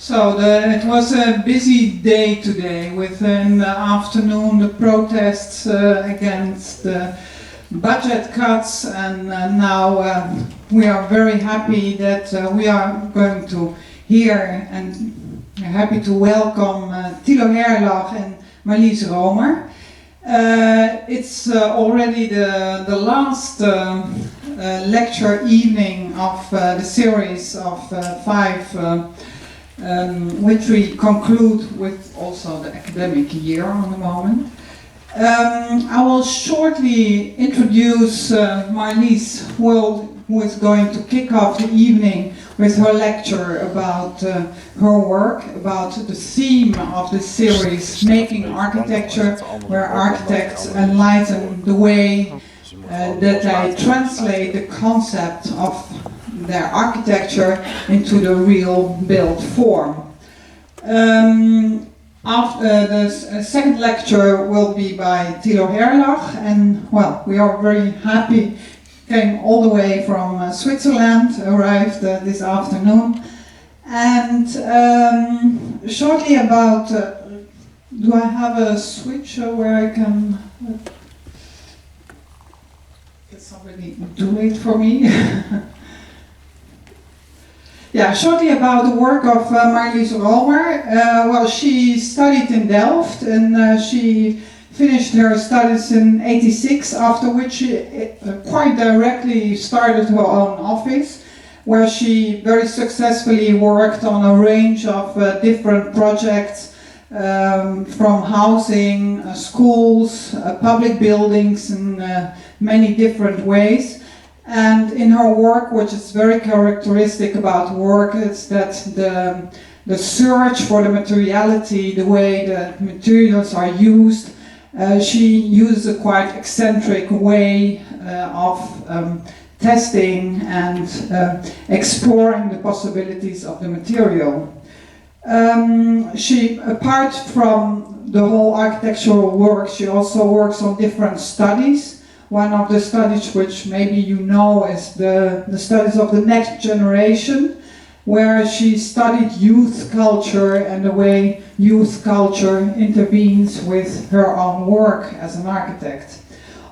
It was a busy day today with in the afternoon the protests against the budget cuts, and now we are very happy that we are going to hear and happy to welcome Tilo Herlach and Marlies Rohmer. It's already the last lecture evening of the series of 5 which we conclude with also the academic year on the moment. I will shortly introduce Marlies, who is going to kick off the evening with her lecture about her work, about the theme of the series, Making Architecture, where architects enlighten the way that they translate the concept of their architecture into the real built form. After the second lecture will be by Tilo Herlach, and well, we are very happy, came all the way from Switzerland, arrived this afternoon. And shortly about, do I have a switch where I can, can somebody do it for me? Yeah, shortly about the work of Marlies Rohmer. Well, she studied in Delft, and she finished her studies in '86, after which she quite directly started her own office, where she very successfully worked on a range of different projects, from housing, schools, public buildings in many different ways. And in her work, which is very characteristic about work, is that the search for the materiality, the way the materials are used, she uses a quite eccentric way of testing and exploring the possibilities of the material. She, apart from the whole architectural work, she also works on different studies. One of the studies which maybe you know is the studies of the next generation, where she studied youth culture and the way youth culture intervenes with her own work as an architect.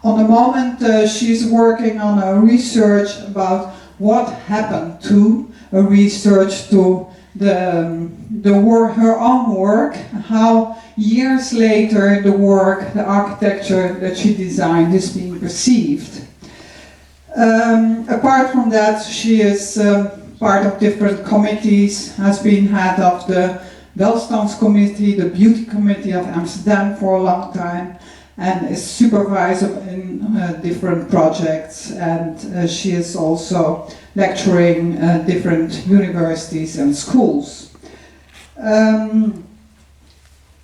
On the moment she's working on a research about what happened to a research to her own work, how years later the work, the architecture that she designed is being perceived. Apart from that, she is part of different committees, has been head of the Welstands Committee, the Beauty Committee of Amsterdam for a long time, and is supervisor in different projects, and she is also lecturing different universities and schools.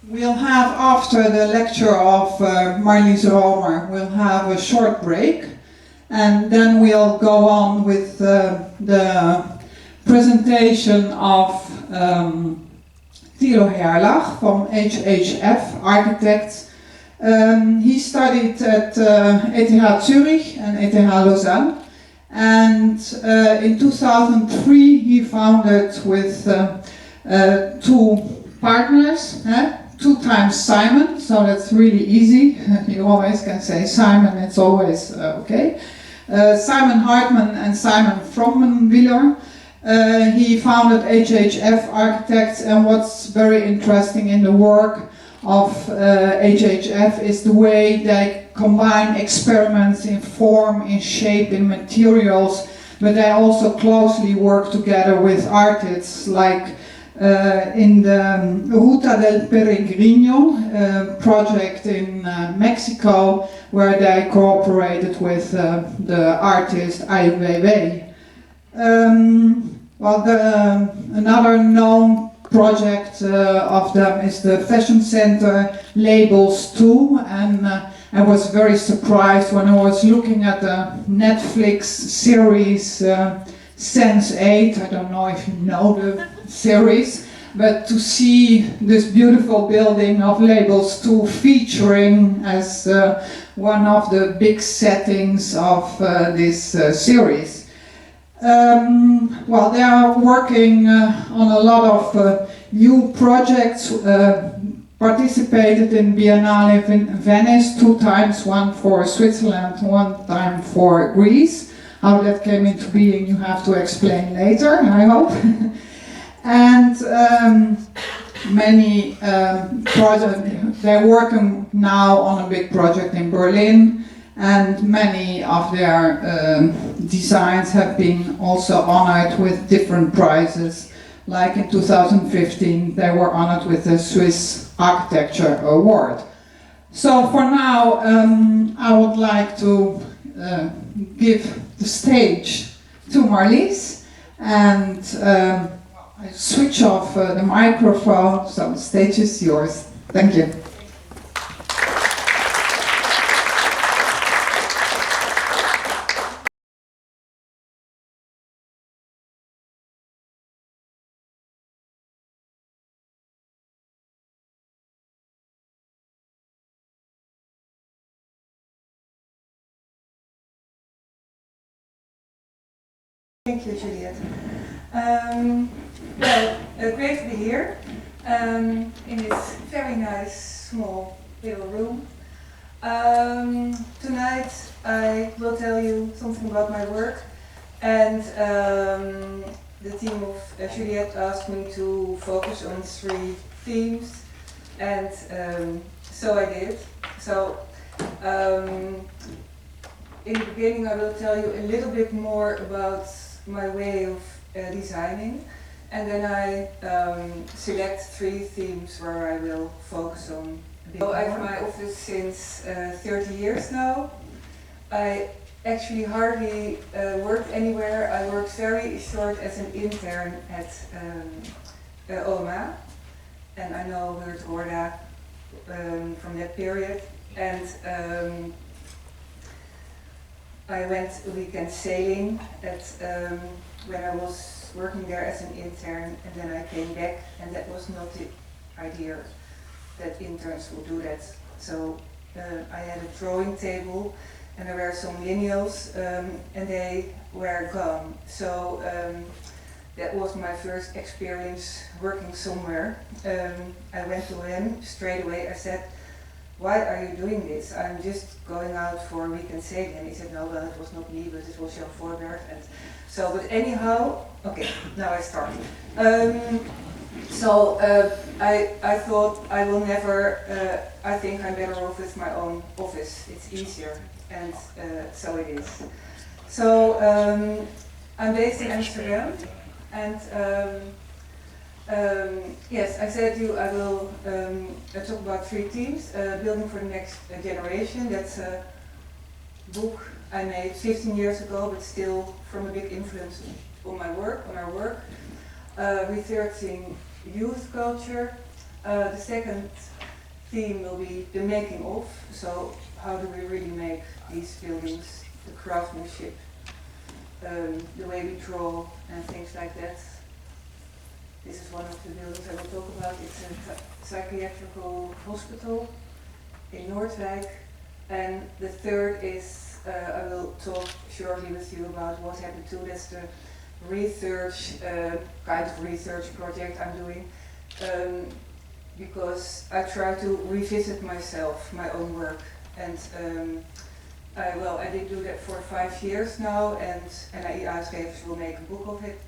We'll have, after the lecture of Marlies Rohmer, we'll have a short break, and then we'll go on with the presentation of Tilo Herlach from HHF Architects. He studied at ETH Zurich and ETH Lausanne, and in 2003 he founded with 2 partners, 2 times Simon, so that's really easy. You always can say Simon, it's always okay. Simon Hartman and Simon Frommenwiller. He founded HHF Architects, and what's very interesting in the work of HHF is the way they combine experiments in form, in shape, in materials, but they also closely work together with artists, like in the Ruta del Peregrino project in Mexico, where they cooperated with the artist Ai Weiwei. Another known project of them is the fashion center Labels 2, and I was very surprised when I was looking at the Netflix series Sense8. I don't know if you know the series, but to see this beautiful building of Labels 2 featuring as one of the big settings of this series. Well, they are working on a lot of new projects, participated in Biennale in Venice 2 times, one for Switzerland, 1 time for Greece. How that came into being, you have to explain later, I hope. And many projects, they're working now on a big project in Berlin, and many of their designs have been also honored with different prizes. Like in 2015, they were honored with the Swiss Architecture Award. So for now, I would like to give the stage to Marlies, and I switch off the microphone, so the stage is yours. Thank you. Thank you, Juliet. Great to be here in this very nice, small, little room. Tonight I will tell you something about my work, and the team of Juliet asked me to focus on 3 themes, and so I did. So in the beginning I will tell you a little bit more about my way of designing, and then I select 3 themes where I will focus on a bit more. I have my office since 30 years now. I actually hardly worked anywhere. I worked very short as an intern at Rohmer, and I know Weird Gorda from that period. And I went weekend sailing at when I was working there as an intern, and then I came back, and that was not the idea that interns would do that. So I had a drawing table, and there were some lineals, and they were gone. So that was my first experience working somewhere. I went to him straight away. I said, "Why are you doing this? I'm just going out for a weekend sailing." And he said, "No, well, it was not me, but it was Jan Voorberg." And so, but anyhow, okay, now I start. I thought I will never, I think I'm better off with my own office. It's easier, and so it is. So I'm based in Amsterdam, and yes, I said to you I will talk about 3 themes. Building for the next generation. That's a book I made 15 years ago, but still from a big influence on my work, on our work. Researching youth culture. The second theme will be the making of. So how do we really make these buildings, the craftsmanship, the way we draw and things like that. This is one of the buildings I will talk about. It's a psychiatrical hospital in Noordwijk. And the third is, I will talk shortly with you about what happened to. That's the research, kind of research project I'm doing. Because I try to revisit myself, my own work. And I did do that for 5 years now, and uitgevers will make a book of it.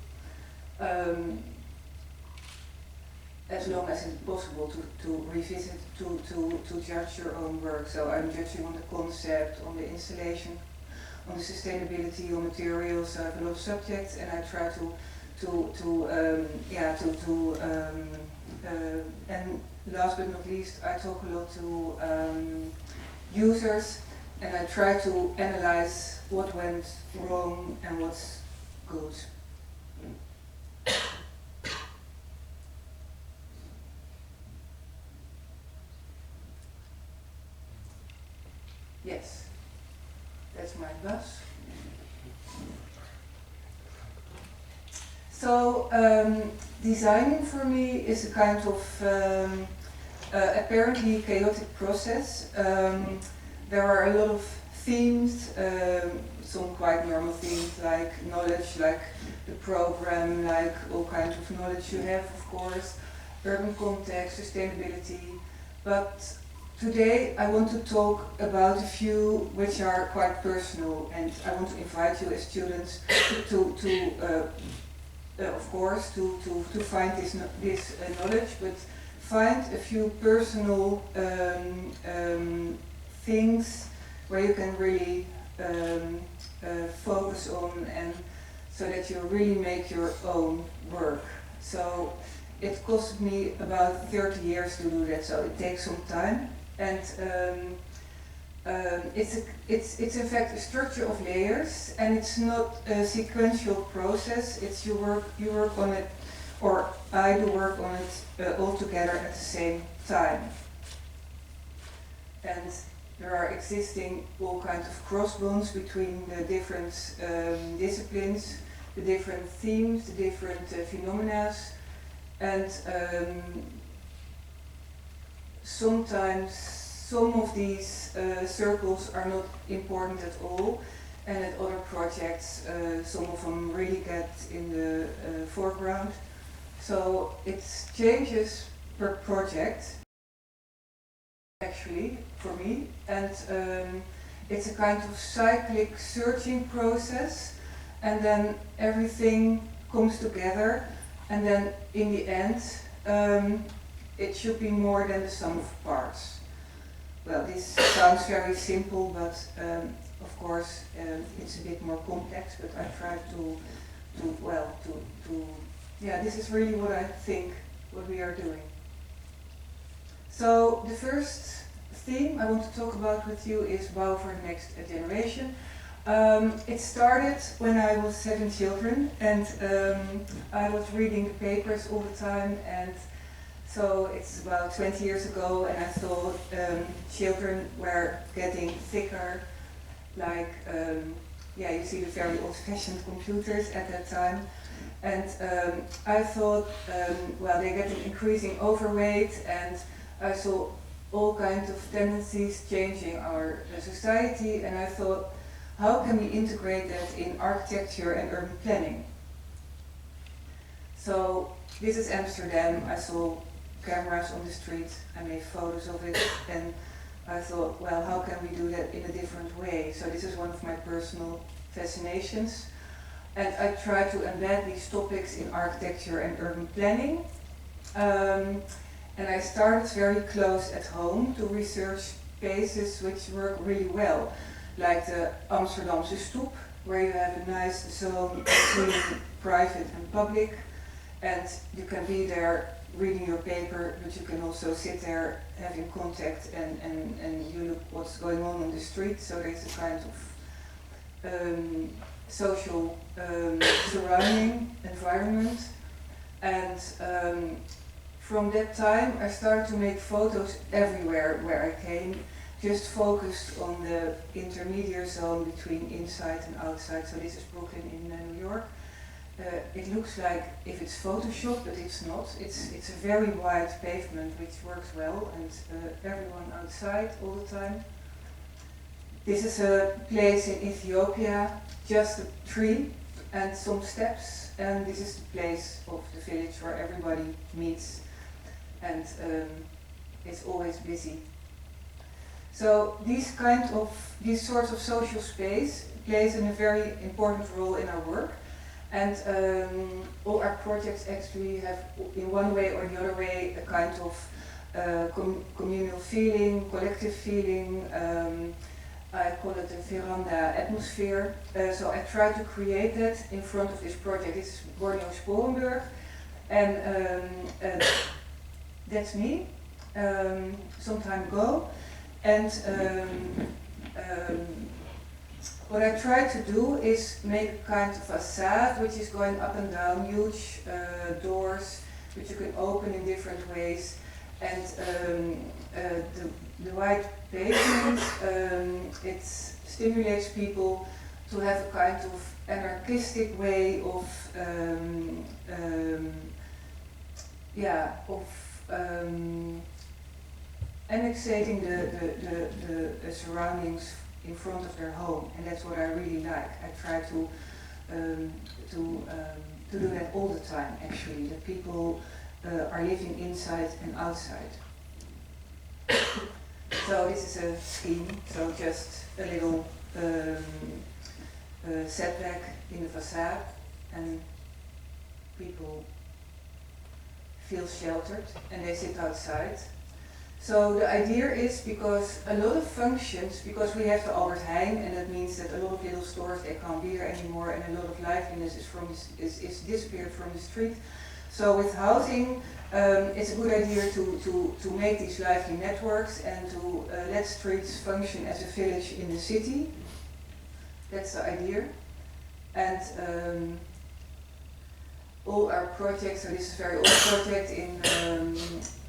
As long as it's possible to revisit, to judge your own work. So I'm judging on the concept, on the installation, on the sustainability, on materials. I have a lot of subjects, and I try and last but not least, I talk a lot to users, and I try to analyze what went wrong and what's good. Yes, that's my bus. So designing for me is a kind of apparently chaotic process. There are a lot of themes, some quite normal themes like knowledge, like the program, like all kinds of knowledge you have, of course. urban context, sustainability. But today I want to talk about a few which are quite personal, and I want to invite you as students of course, to find this knowledge, but find a few personal things where you can really focus on, and so that you really make your own work. So it cost me about 30 years to do that, so it takes some time. And it's in fact a structure of layers, and it's not a sequential process. It's you work on it, or I do work on it all together at the same time. And there are existing all kinds of crossbones between the different disciplines, the different themes, the different phenomena, and sometimes some of these circles are not important at all, and at other projects some of them really get in the foreground. So it changes per project, actually, for me, and it's a kind of cyclic searching process, and then everything comes together, and then in the end it should be more than the sum of parts. Well, this sounds very simple, but of course it's a bit more complex, but I try yeah, this is really what I think, what we are doing. So the first theme I want to talk about with you is Bouw for the Next Generation. It started when I was 7 children, and I was reading the papers all the time, and so it's about 20 years ago, and I thought children were getting thicker, like, yeah, you see the very old-fashioned computers at that time. And I thought, well, they're getting increasing overweight, and I saw all kinds of tendencies changing our society, and I thought, how can we integrate that in architecture and urban planning? So this is Amsterdam. I saw cameras on the street, I made photos of it, and I thought, well, how can we do that in a different way? So this is one of my personal fascinations, and I try to embed these topics in architecture and urban planning. And I started very close at home to research spaces which work really well, like the Amsterdamse stoep, where you have a nice zone between private and public, and you can be there reading your paper, but you can also sit there having contact and you look what's going on the street. So there's a kind of social surrounding environment. And from that time I started to make photos everywhere where I came, just focused on the intermediate zone between inside and outside. So this is Brooklyn in New York. It looks like if it's Photoshop, but it's not. It's a very wide pavement which works well, and everyone outside all the time. This is a place in Ethiopia, just a tree and some steps, and this is the place of the village where everybody meets, and it's always busy. So these sorts of social space plays a very important role in our work. And all our projects actually have, in one way or the other way, a kind of communal feeling, collective feeling. I call it a veranda atmosphere. So I try to create that in front of this project. This is Borneo Sporenburg, and that's me some time ago. And what I try to do is make a kind of facade which is going up and down, huge doors which you can open in different ways, and the white pavement, it stimulates people to have a kind of anarchistic way of annexating the surroundings in front of their home, and that's what I really like. I try to do that all the time, actually, that people are living inside and outside. So this is a scheme, so just a little setback in the facade, and people feel sheltered and they sit outside. So the idea is, because a lot of functions, because we have the Albert Heijn, and that means that a lot of little stores, they can't be there anymore, and a lot of liveliness is disappeared from the street. So with housing, it's a good idea to make these lively networks and to let streets function as a village in the city. That's the idea. And all our projects, so this is a very old project in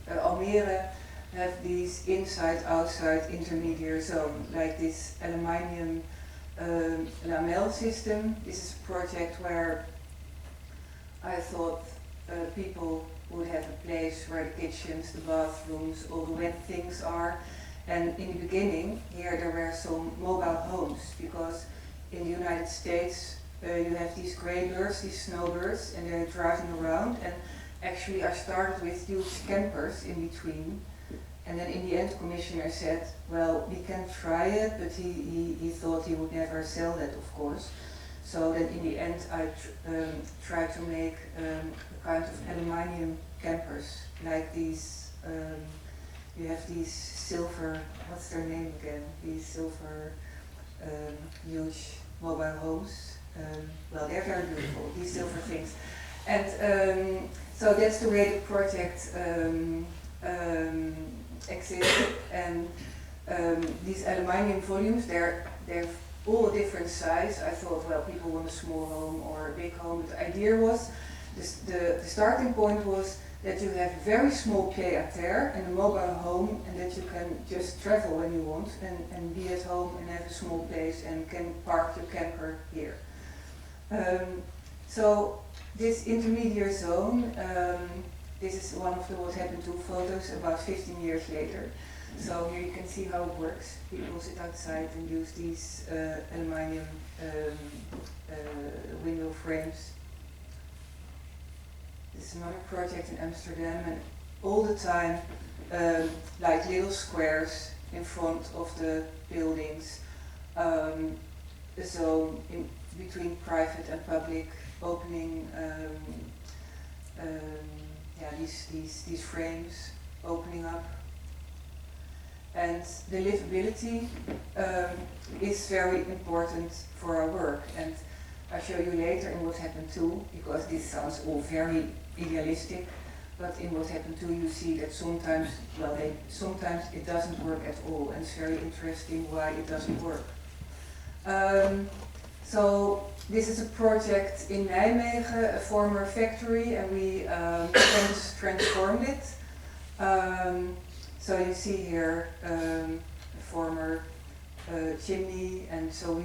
Almere, have these inside-outside intermediate zone, like this aluminium lamel system. This is a project where I thought people would have a place where the kitchens, the bathrooms, all the wet things are. And in the beginning, here there were some mobile homes, because in the United States you have these grey birds, these snowbirds, and they're driving around. And actually I started with huge campers in between. And then in the end, the commissioner said, well, we can try it, but he thought he would never sell that, of course. So then in the end, I tried to make a kind of aluminium campers, like these, you have these silver, what's their name again? These silver huge mobile homes. Well, they're very beautiful, these silver things. And so that's the way the project existed. And these aluminium volumes, they're all different size. I thought, well, people want a small home or a big home. But the idea was, the starting point was that you have a very small pied-à-terre and a mobile home, and that you can just travel when you want and be at home and have a small place and can park your camper here. So this intermediate zone, this is one of the What Happened To photos about 15 years later. So here you can see how it works. People sit outside and use these aluminium window frames. This is another project in Amsterdam, and all the time like little squares in front of the buildings, a zone in between private and public, opening these frames, opening up. And the livability is very important for our work, and I'll show you later in What Happened To, because this sounds all very idealistic, but in What Happened To you see that sometimes, well, sometimes it doesn't work at all, and it's very interesting why it doesn't work. So this is a project in Nijmegen, a former factory, and we transformed it. So you see here a former chimney, and so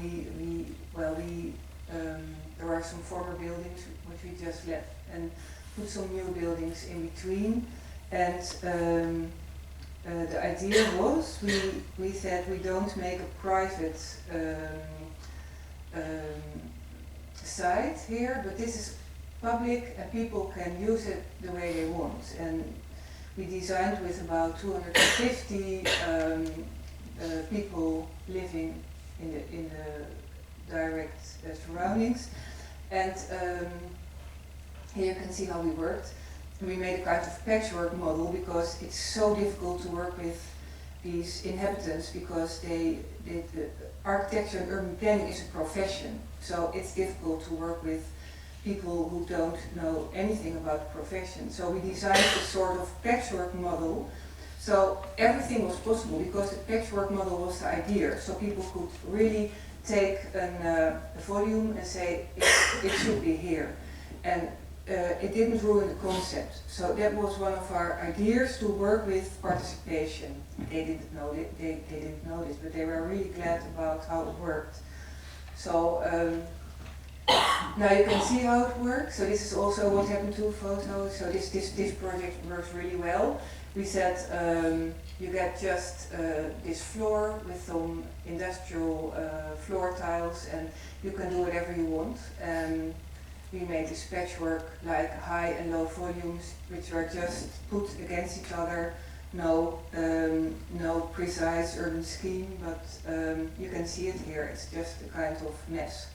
there are some former buildings which we just left and put some new buildings in between. And the idea was, we said we don't make a private site here, but this is public and people can use it the way they want. And we designed with about 250 people living in the direct surroundings. And here you can see how we worked. And we made a kind of patchwork model, because it's so difficult to work with these inhabitants, because the architecture and urban planning is a profession. So it's difficult to work with people who don't know anything about the profession. So we designed a sort of patchwork model. So everything was possible because the patchwork model was the idea. So people could really take a volume and say it should be here. And it didn't ruin the concept. So that was one of our ideas, to work with participation. They didn't know it, they didn't know this, but they were really glad about how it worked. So now you can see how it works. So this is also What Happened To photo. So this project works really well. We said you get just this floor with some industrial floor tiles, and you can do whatever you want. we made this patchwork like high and low volumes, which were just put against each other. No precise urban scheme, but you can see it here. It's just a kind of mess.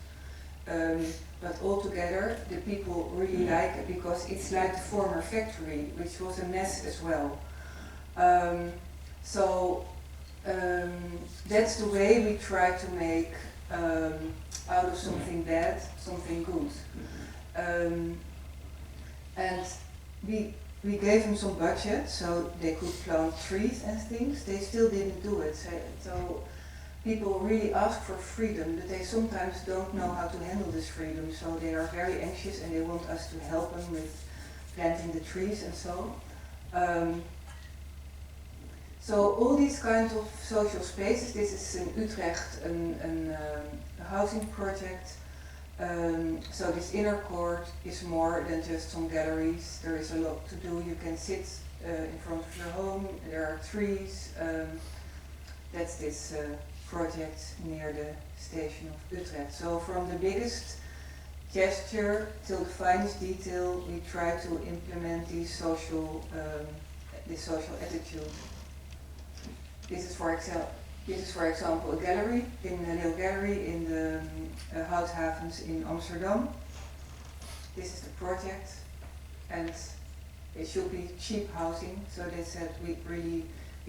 But altogether, the people really like it because it's like the former factory, which was a mess as well. That's the way we try to make out of something bad, something good. And we gave them some budget so they could plant trees and things. They still didn't do it. So people really ask for freedom, but they sometimes don't know how to handle this freedom. So they are very anxious and they want us to help them with planting the trees and so. So all these kinds of social spaces, this is in Utrecht a housing project. So this inner court is more than just some galleries. There is a lot to do. You can sit in front of your home. There are trees. That's this project near the station of Utrecht. So from the biggest gesture till the finest detail, we try to implement this social attitude. This is for example a gallery, a little gallery in the Houthavens in Amsterdam. This is the project, and it should be cheap housing. So they said we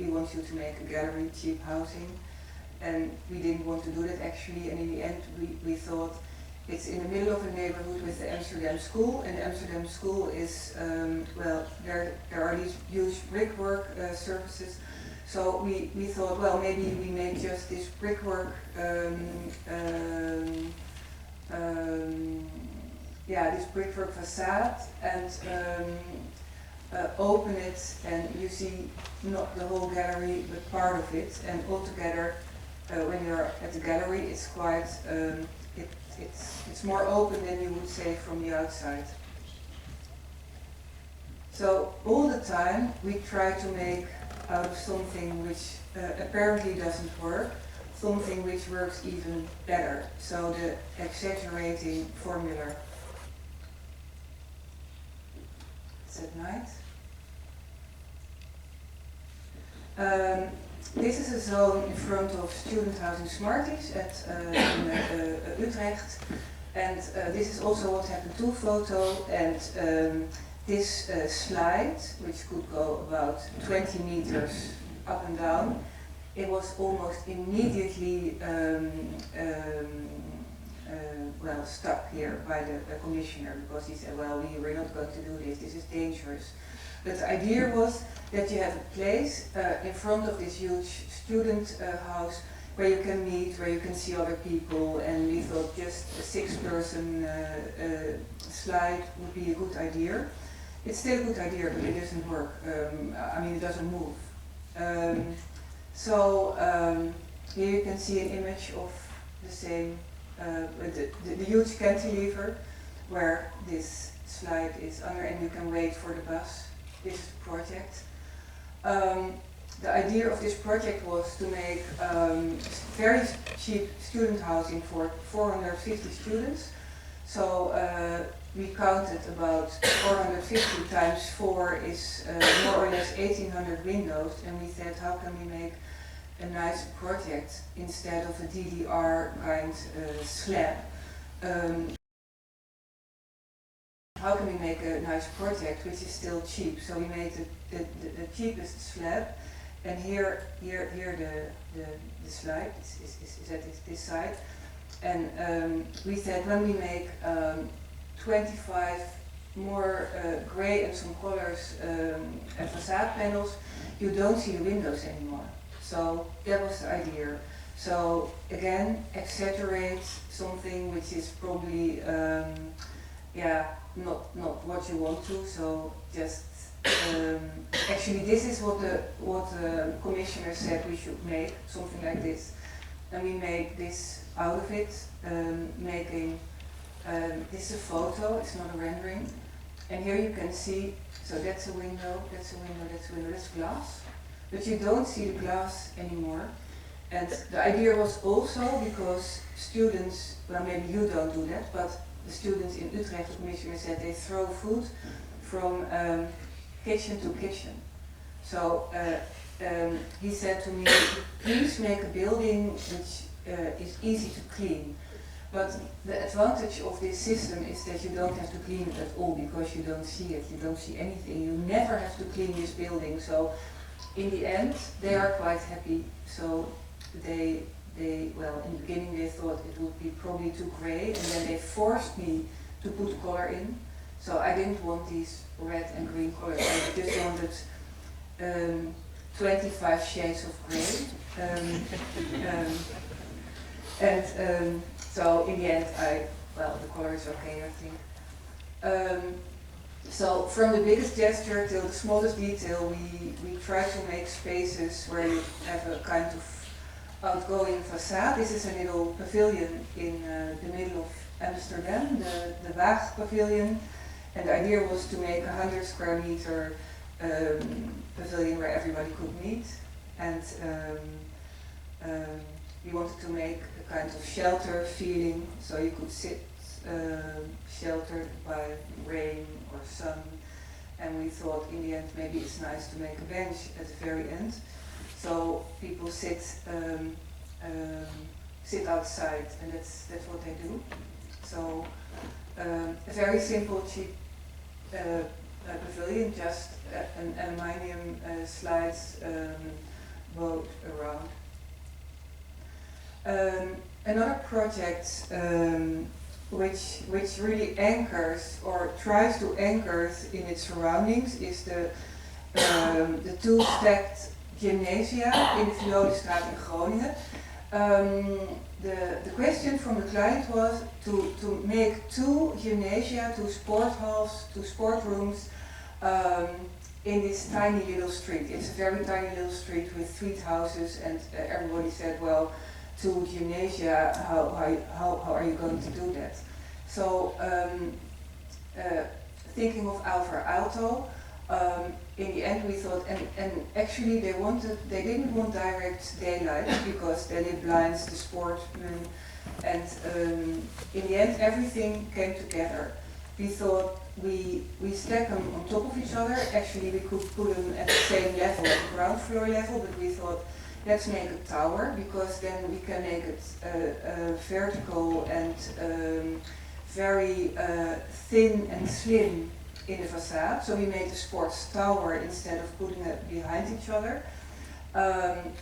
want you to make a gallery, cheap housing, and we didn't want to do that actually. And in the end, we thought it's in the middle of a neighborhood with the Amsterdam School, and the Amsterdam School is there are these huge brickwork surfaces. So we thought, well, maybe we make just this brickwork, this brickwork facade, and open it, and you see not the whole gallery, but part of it. And altogether, when you're at the gallery, it's quite, it's more open than you would say from the outside. So all the time we try to make out of something which apparently doesn't work, something which works even better. So the exaggerating formula. It's at night. This is a zone in front of student housing Smarties in Utrecht, and this is also what happened to photo. And this slide, which could go about 20 meters up and down, it was almost immediately stuck here by the commissioner, because he said, well, we're not going to do this is dangerous. But the idea was that you have a place in front of this huge student house where you can meet, where you can see other people, and we thought just a 6-person slide would be a good idea. It's still a good idea, but it doesn't work. It doesn't move. Here you can see an image of the same, the huge cantilever where this slide is under, and you can wait for the bus. This is the project. The idea of this project was to make very cheap student housing for 450 students. So we counted about 450 times 4 is more or less 1,800 windows, and we said, how can we make a nice project instead of a DDR kind slab? How can we make a nice project which is still cheap? So we made the cheapest slab, and here the slide is at this side. And we said, when we make 25 more grey and some colors facade panels, you don't see the windows anymore. So that was the idea. So again, exaggerate something which is probably not what you want to. So just actually, this is what the commissioner said we should make, something like this, and we made this out of it, making this is a photo, it's not a rendering. And here you can see, so that's a window, that's a window, that's a window, that's glass. But you don't see the glass anymore. And the idea was also because students, well, maybe you don't do that, but the students in Utrecht, the commissioner said they throw food from kitchen to kitchen. So he said to me, please make a building which is easy to clean. But the advantage of this system is that you don't have to clean it at all because you don't see it, you don't see anything. You never have to clean this building. So in the end, they are quite happy. So well, in the beginning they thought it would be probably too grey, and then they forced me to put colour in. So I didn't want these red and green colours. I just wanted 25 shades of grey. So in the end, the colour is okay, I think. So from the biggest gesture till the smallest detail, we try to make spaces where you have a kind of outgoing facade. This is a little pavilion in the middle of Amsterdam, the Waag pavilion, and the idea was to make a 100 square meter pavilion where everybody could meet, and we wanted to make a kind of shelter feeling, so you could sit sheltered by rain or sun, and we thought in the end maybe it's nice to make a bench at the very end, so people sit outside, and that's what they do. So a very simple, cheap pavilion, just an aluminium slides boat around. Another project which really anchors or tries to anchor in its surroundings is the two stacked gymnasia in the Violenstraat in Groningen. The question from the client was to make two gymnasia, two sport halls, two sport rooms in this tiny little street. It's a very tiny little street with 3 houses, and everybody said, well, two gymnasia, how are you going to do that? So thinking of Alvar Aalto, in the end we thought, and actually they didn't want direct daylight because then it blinds the sportsmen, and in the end everything came together. We thought we stack them on top of each other. Actually we could put them at the same level, at the ground floor level, but we thought let's make a tower, because then we can make it vertical and very thin and slim in the facade. So we made the sports tower instead of putting it behind each other,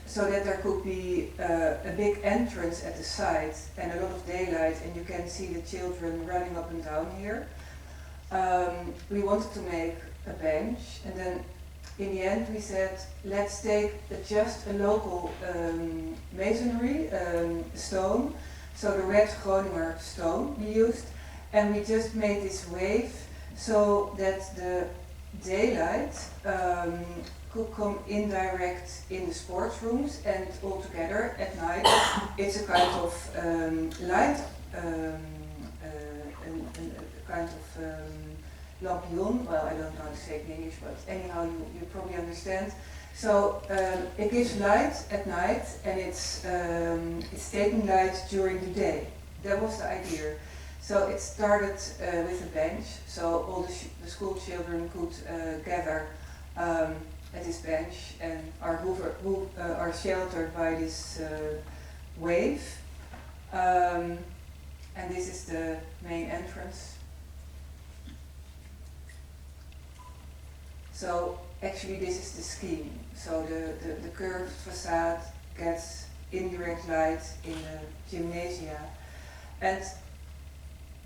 so that there could be a big entrance at the side and a lot of daylight, and you can see the children running up and down here. We wanted to make a bench, and then in the end we said, let's take just a local masonry stone, so the red Groninger stone we used, and we just made this wave so that the daylight could come indirect in the sports rooms, and all together at night it's a kind of light, a kind of lampion. Well, I don't know how to say it in English, but anyhow you probably understand. So it gives light at night, and it's taking light during the day. That was the idea. So it started with a bench, so all the school children could gather at this bench and are sheltered by this wave. And this is the main entrance. So actually this is the scheme. So the curved facade gets indirect light in the gymnasia. And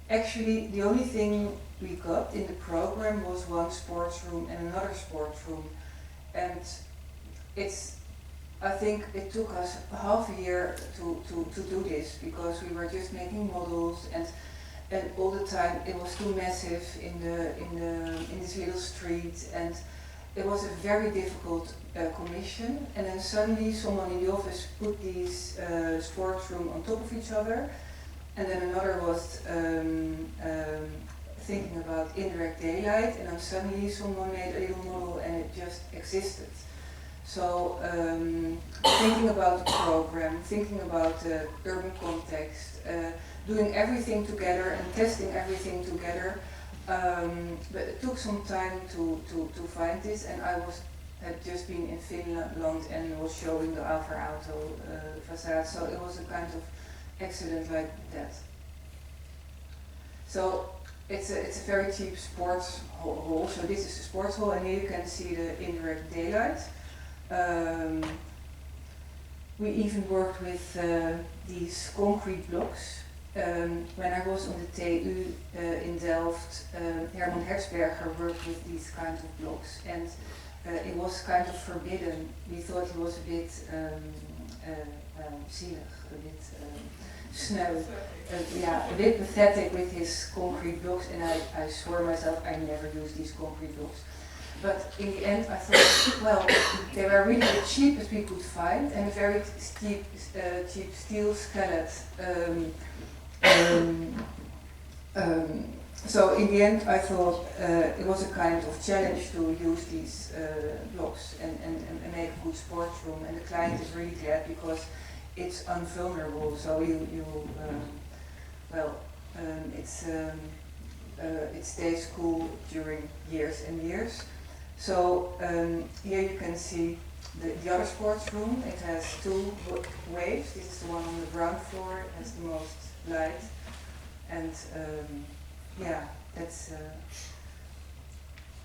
actually the only thing we got in the program was one sports room and another sports room. And I think it took us half a year to do this, because we were just making models, and all the time it was too massive in this little street, and it was a very difficult commission. And then suddenly someone in the office put these sports rooms on top of each other, and then another was thinking about indirect daylight, and then suddenly someone made a little model and it just existed. So thinking about the program, thinking about the urban context, doing everything together and testing everything together. But it took some time to find this, and had just been in Finland and was showing the Alfa Auto facade, so it was a kind of accident like that. So it's a very cheap sports hall. So this is the sports hall, and here you can see the indirect daylight. We even worked with these concrete blocks. When I was on the TU in Delft, Herman Hertzberger worked with these kinds of blocks, and it was kind of forbidden. We thought he was a bit zielig, a bit sneu, a bit pathetic with his concrete blocks, and I swore myself I never use these concrete blocks. But in the end I thought, well, they were really the cheapest we could find, and a very cheap steel skillet. So in the end I thought it was a kind of challenge to use these blocks and make a good sports room, and the client is really glad because it's unvulnerable, so it stays cool during years and years. So here you can see the other sports room. It has two waves. This is the one on the ground floor. It has the most light, and that's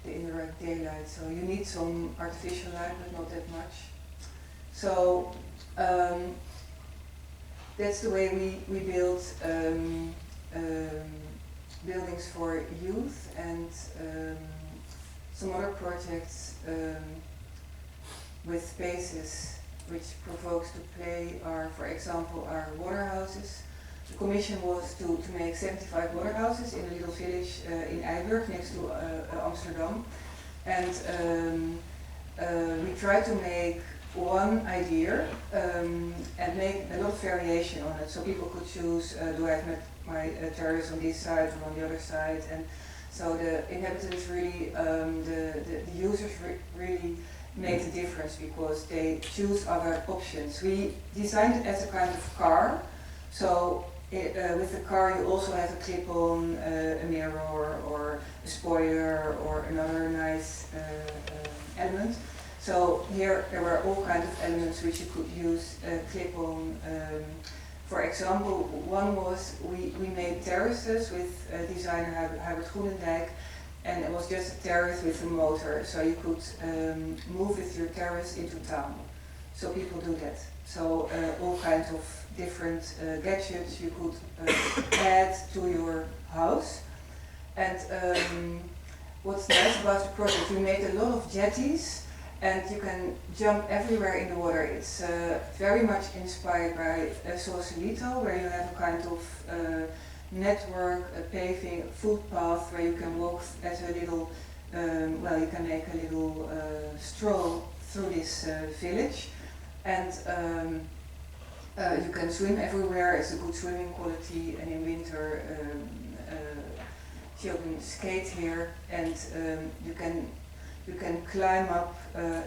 the indirect daylight. So you need some artificial light, but not that much. So that's the way we build buildings for youth, and some other projects with spaces which provokes to play are, for example, our water houses. The commission was to make 75 water houses in a little village in Eiburg next to Amsterdam, and we tried to make one idea and make a lot of variation on it, so people could choose, do I have my terrace on this side or on the other side, and so the inhabitants really, the users really make the difference because they choose other options. We designed it as a kind of car, so with the car you also have a clip-on, a mirror or a spoiler or another nice element. So here there were all kinds of elements which you could use clip-on. For example, one was we made terraces with designer Herbert Groenendijk, and it was just a terrace with a motor, so you could move with your terrace into town. So people do that. So all kinds of different gadgets you could add to your house. And what's nice about the project, we made a lot of jetties, and you can jump everywhere in the water. It's very much inspired by Sausalito, where you have a kind of network, a paving footpath where you can walk at a little, you can make a little stroll through this village, and you can swim everywhere. It's a good swimming quality, and in winter children skate here, and you can climb up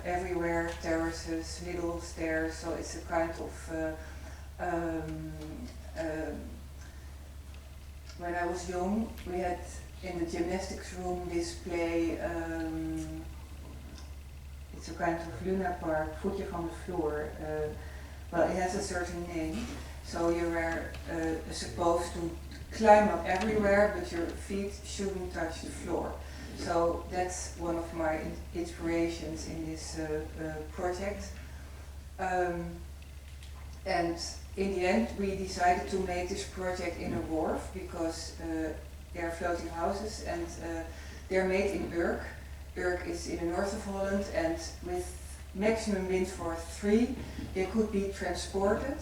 everywhere, terraces, little stairs, so it's a kind of when I was young, we had in the gymnastics room this play, it's a kind of Luna Park, voetje van de vloer. Well, it has a certain name, so you were supposed to climb up everywhere, but your feet shouldn't touch the floor. So that's one of my inspirations in this project. And in the end, we decided to make this project in a wharf because they are floating houses, and they're made in Urk. Urk is in the north of Holland, and with maximum wind force 3, they could be transported.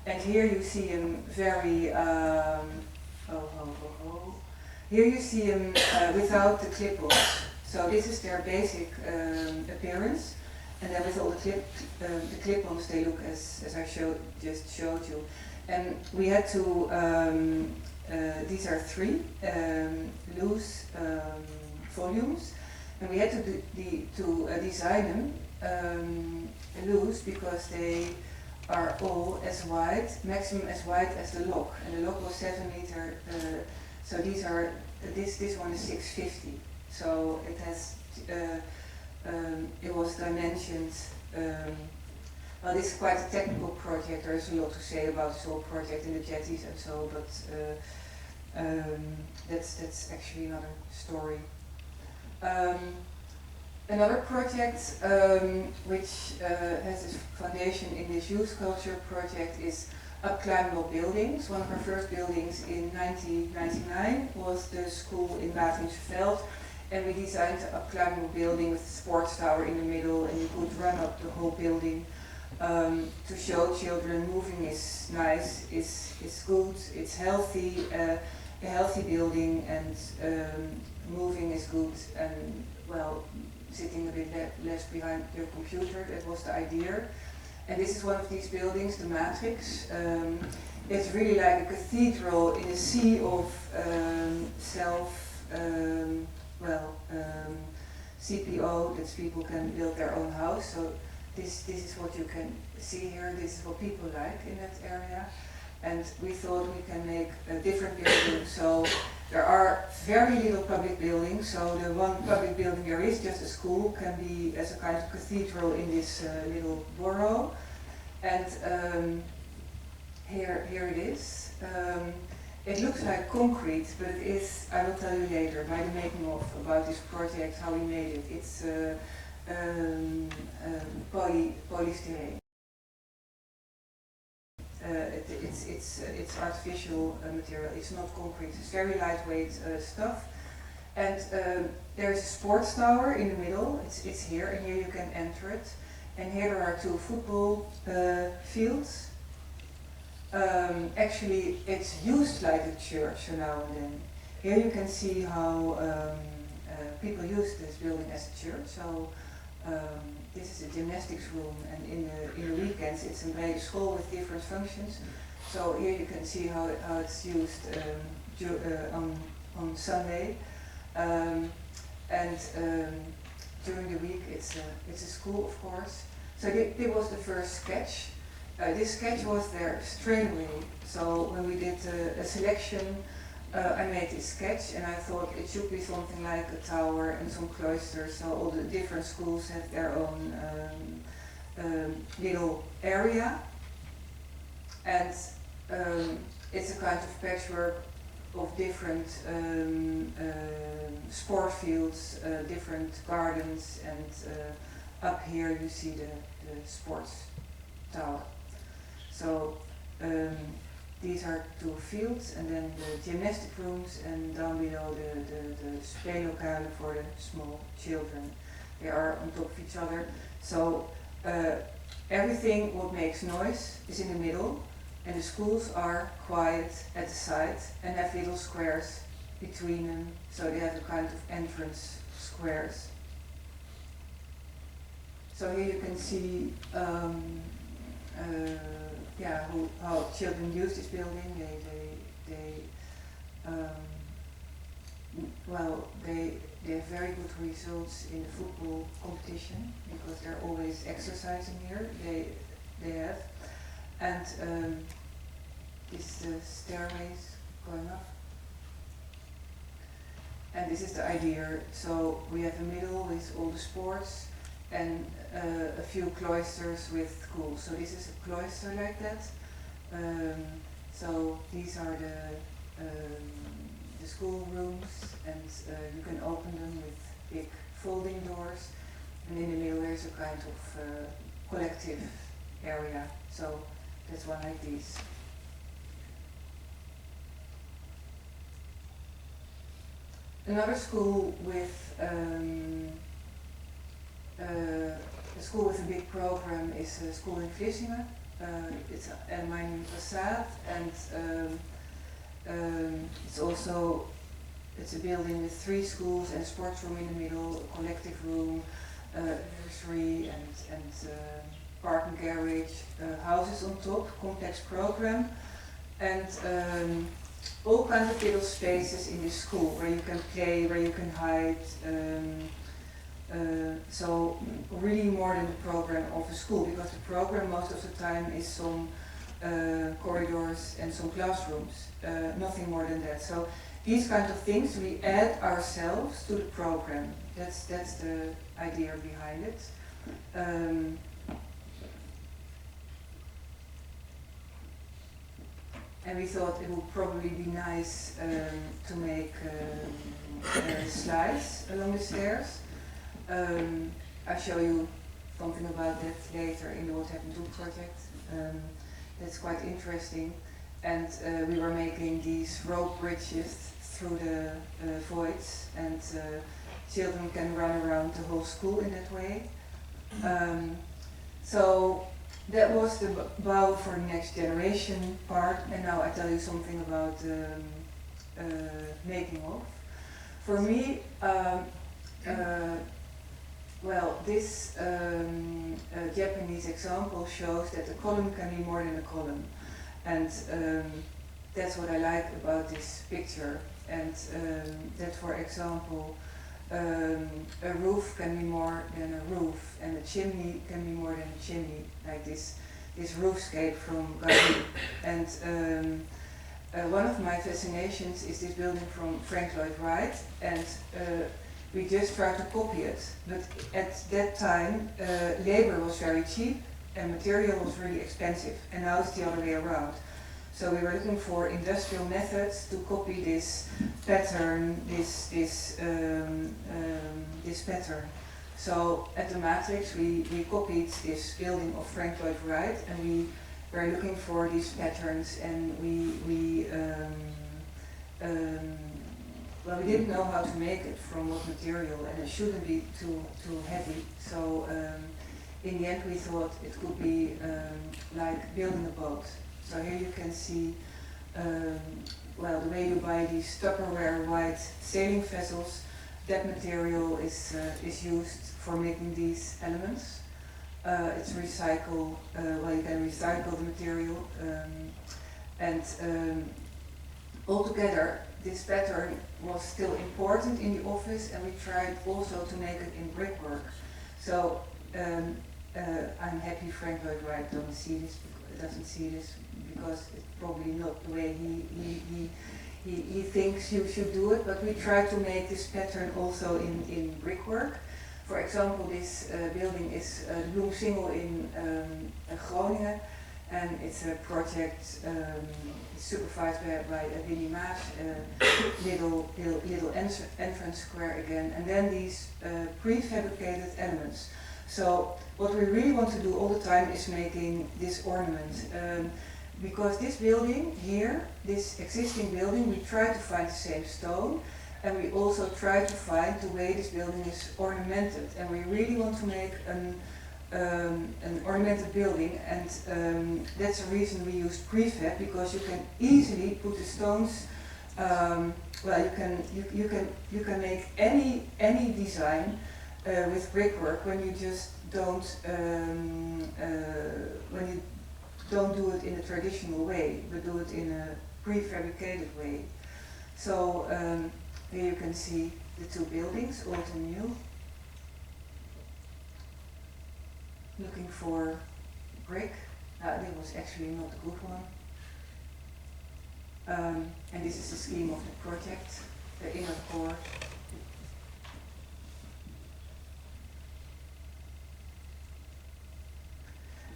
And here you see them very, here you see them without the clip-ons. So this is their basic appearance. And then with all the clip-ons, they look as I just showed you. And we had to, these are 3 loose volumes, and we had to design them loose because they are all as wide, maximum as wide as the lock, and the lock was 7 meter. So these are this one is 650. So it has it was dimensioned. Well, this is quite a technical project. There is a lot to say about this whole project and the jetties and so, but that's actually another story. Another project which has its foundation in this youth culture project is upclimbable buildings. One of our first buildings in 1999 was the school in Wateringsveld, and we designed an upclimbable building with a sports tower in the middle, and you could run up the whole building to show children moving is nice, is good, it's healthy, a healthy building, and moving is good, and well, sitting a bit less behind your computer, that was the idea. And this is one of these buildings, the Matrix. It's really like a cathedral in a sea of CPO, that people can build their own house. So this is what you can see here, this is what people like in that area. And we thought we can make a different building. So there are very little public buildings, so the one public building there is just a school, can be as a kind of cathedral in this little borough. And here it is. It looks like concrete, but it is, I will tell you later, by the making of about this project, how we made it. It's polystyrene. It's artificial material, it's not concrete, it's very lightweight stuff. And there's a sports tower in the middle, it's here, and here you can enter it. And here there are 2 football fields. Actually, it's used like a church now and then. Here you can see how people use this building as a church. So this is a gymnastics room, and in the weekends it's a brede school with different functions. So here you can see how it's used on Sunday, and during the week it's a school, of course. So this was the first sketch. This sketch was there straight away. So when we did a selection, I made this sketch, and I thought it should be something like a tower and some cloisters, so all the different schools have their own little area. And it's a kind of patchwork of different sport fields, different gardens, and up here you see the sports tower. So these are 2 fields, and then the gymnastic rooms, and down below the speellokalen for the small children. They are on top of each other. So everything what makes noise is in the middle, and the schools are quiet at the side and have little squares between them, so they have a kind of entrance squares. So here you can see how children use this building. They have very good results in the football competition because they're always exercising here. They have, and this is the stairways going up. And this is the idea. So we have a middle with all the sports, and a few cloisters with schools. So this is a cloister like that. So these are the school rooms, and you can open them with big folding doors. And in the middle there's a kind of collective area. So that's one like these. Another school with a school with a big program is a school in Vlissingen. It's a mining facade, and it's a building with 3 schools and a sports room in the middle, a collective room, nursery, and parking garage, houses on top, complex program, and all kinds of little spaces in this school where you can play, where you can hide. So really more than the program of a school, because the program most of the time is some corridors and some classrooms, nothing more than that. So these kind of things we add ourselves to the program. That's the idea behind it. And we thought it would probably be nice to make slides along the stairs. I'll show you something about that later in the What Happened To project. That's quite interesting. And we were making these rope bridges through the voids, and children can run around the whole school in that way. So that was the Bouw for the Next Generation part, and now I tell you something about making of. For me, well, this Japanese example shows that a column can be more than a column, and that's what I like about this picture. And that, for example, a roof can be more than a roof, and a chimney can be more than a chimney, like this roofscape from Gaudi. And one of my fascinations is this building from Frank Lloyd Wright, and we just tried to copy it. But at that time, labor was very cheap and material was really expensive, and now it's the other way around. So we were looking for industrial methods to copy this pattern, this pattern. So at the Matrix, we copied this building of Frank Lloyd Wright, and we were looking for these patterns, and well, we didn't know how to make it, from what material, and it shouldn't be too heavy. So in the end, we thought it could be like building a boat. So here you can see, well, the way you buy these Tupperware white sailing vessels, that material is used for making these elements. It's recycle, well, you can recycle the material, and altogether this pattern was still important in the office, and we tried also to make it in brickwork. So I'm happy Frank Lloyd Wright doesn't see this because it's probably not the way he thinks you should do it, but we try to make this pattern also in brickwork. For example, this building is the Bloemsingel in Groningen, and it's a project supervised by Winnie Maas, little entrance square again, and then these prefabricated elements. So what we really want to do all the time is making this ornament. Because this building here, this existing building, we try to find the same stone, and we also try to find the way this building is ornamented. And we really want to make an ornamented building, and that's the reason we use prefab, because you can easily put the stones. Well, you can make any design with brickwork when you just don't when you don't do it in a traditional way, but do it in a prefabricated way. So here you can see the two buildings, old and new. Looking for brick. That was actually not a good one. And this is the scheme of the project, the inner core.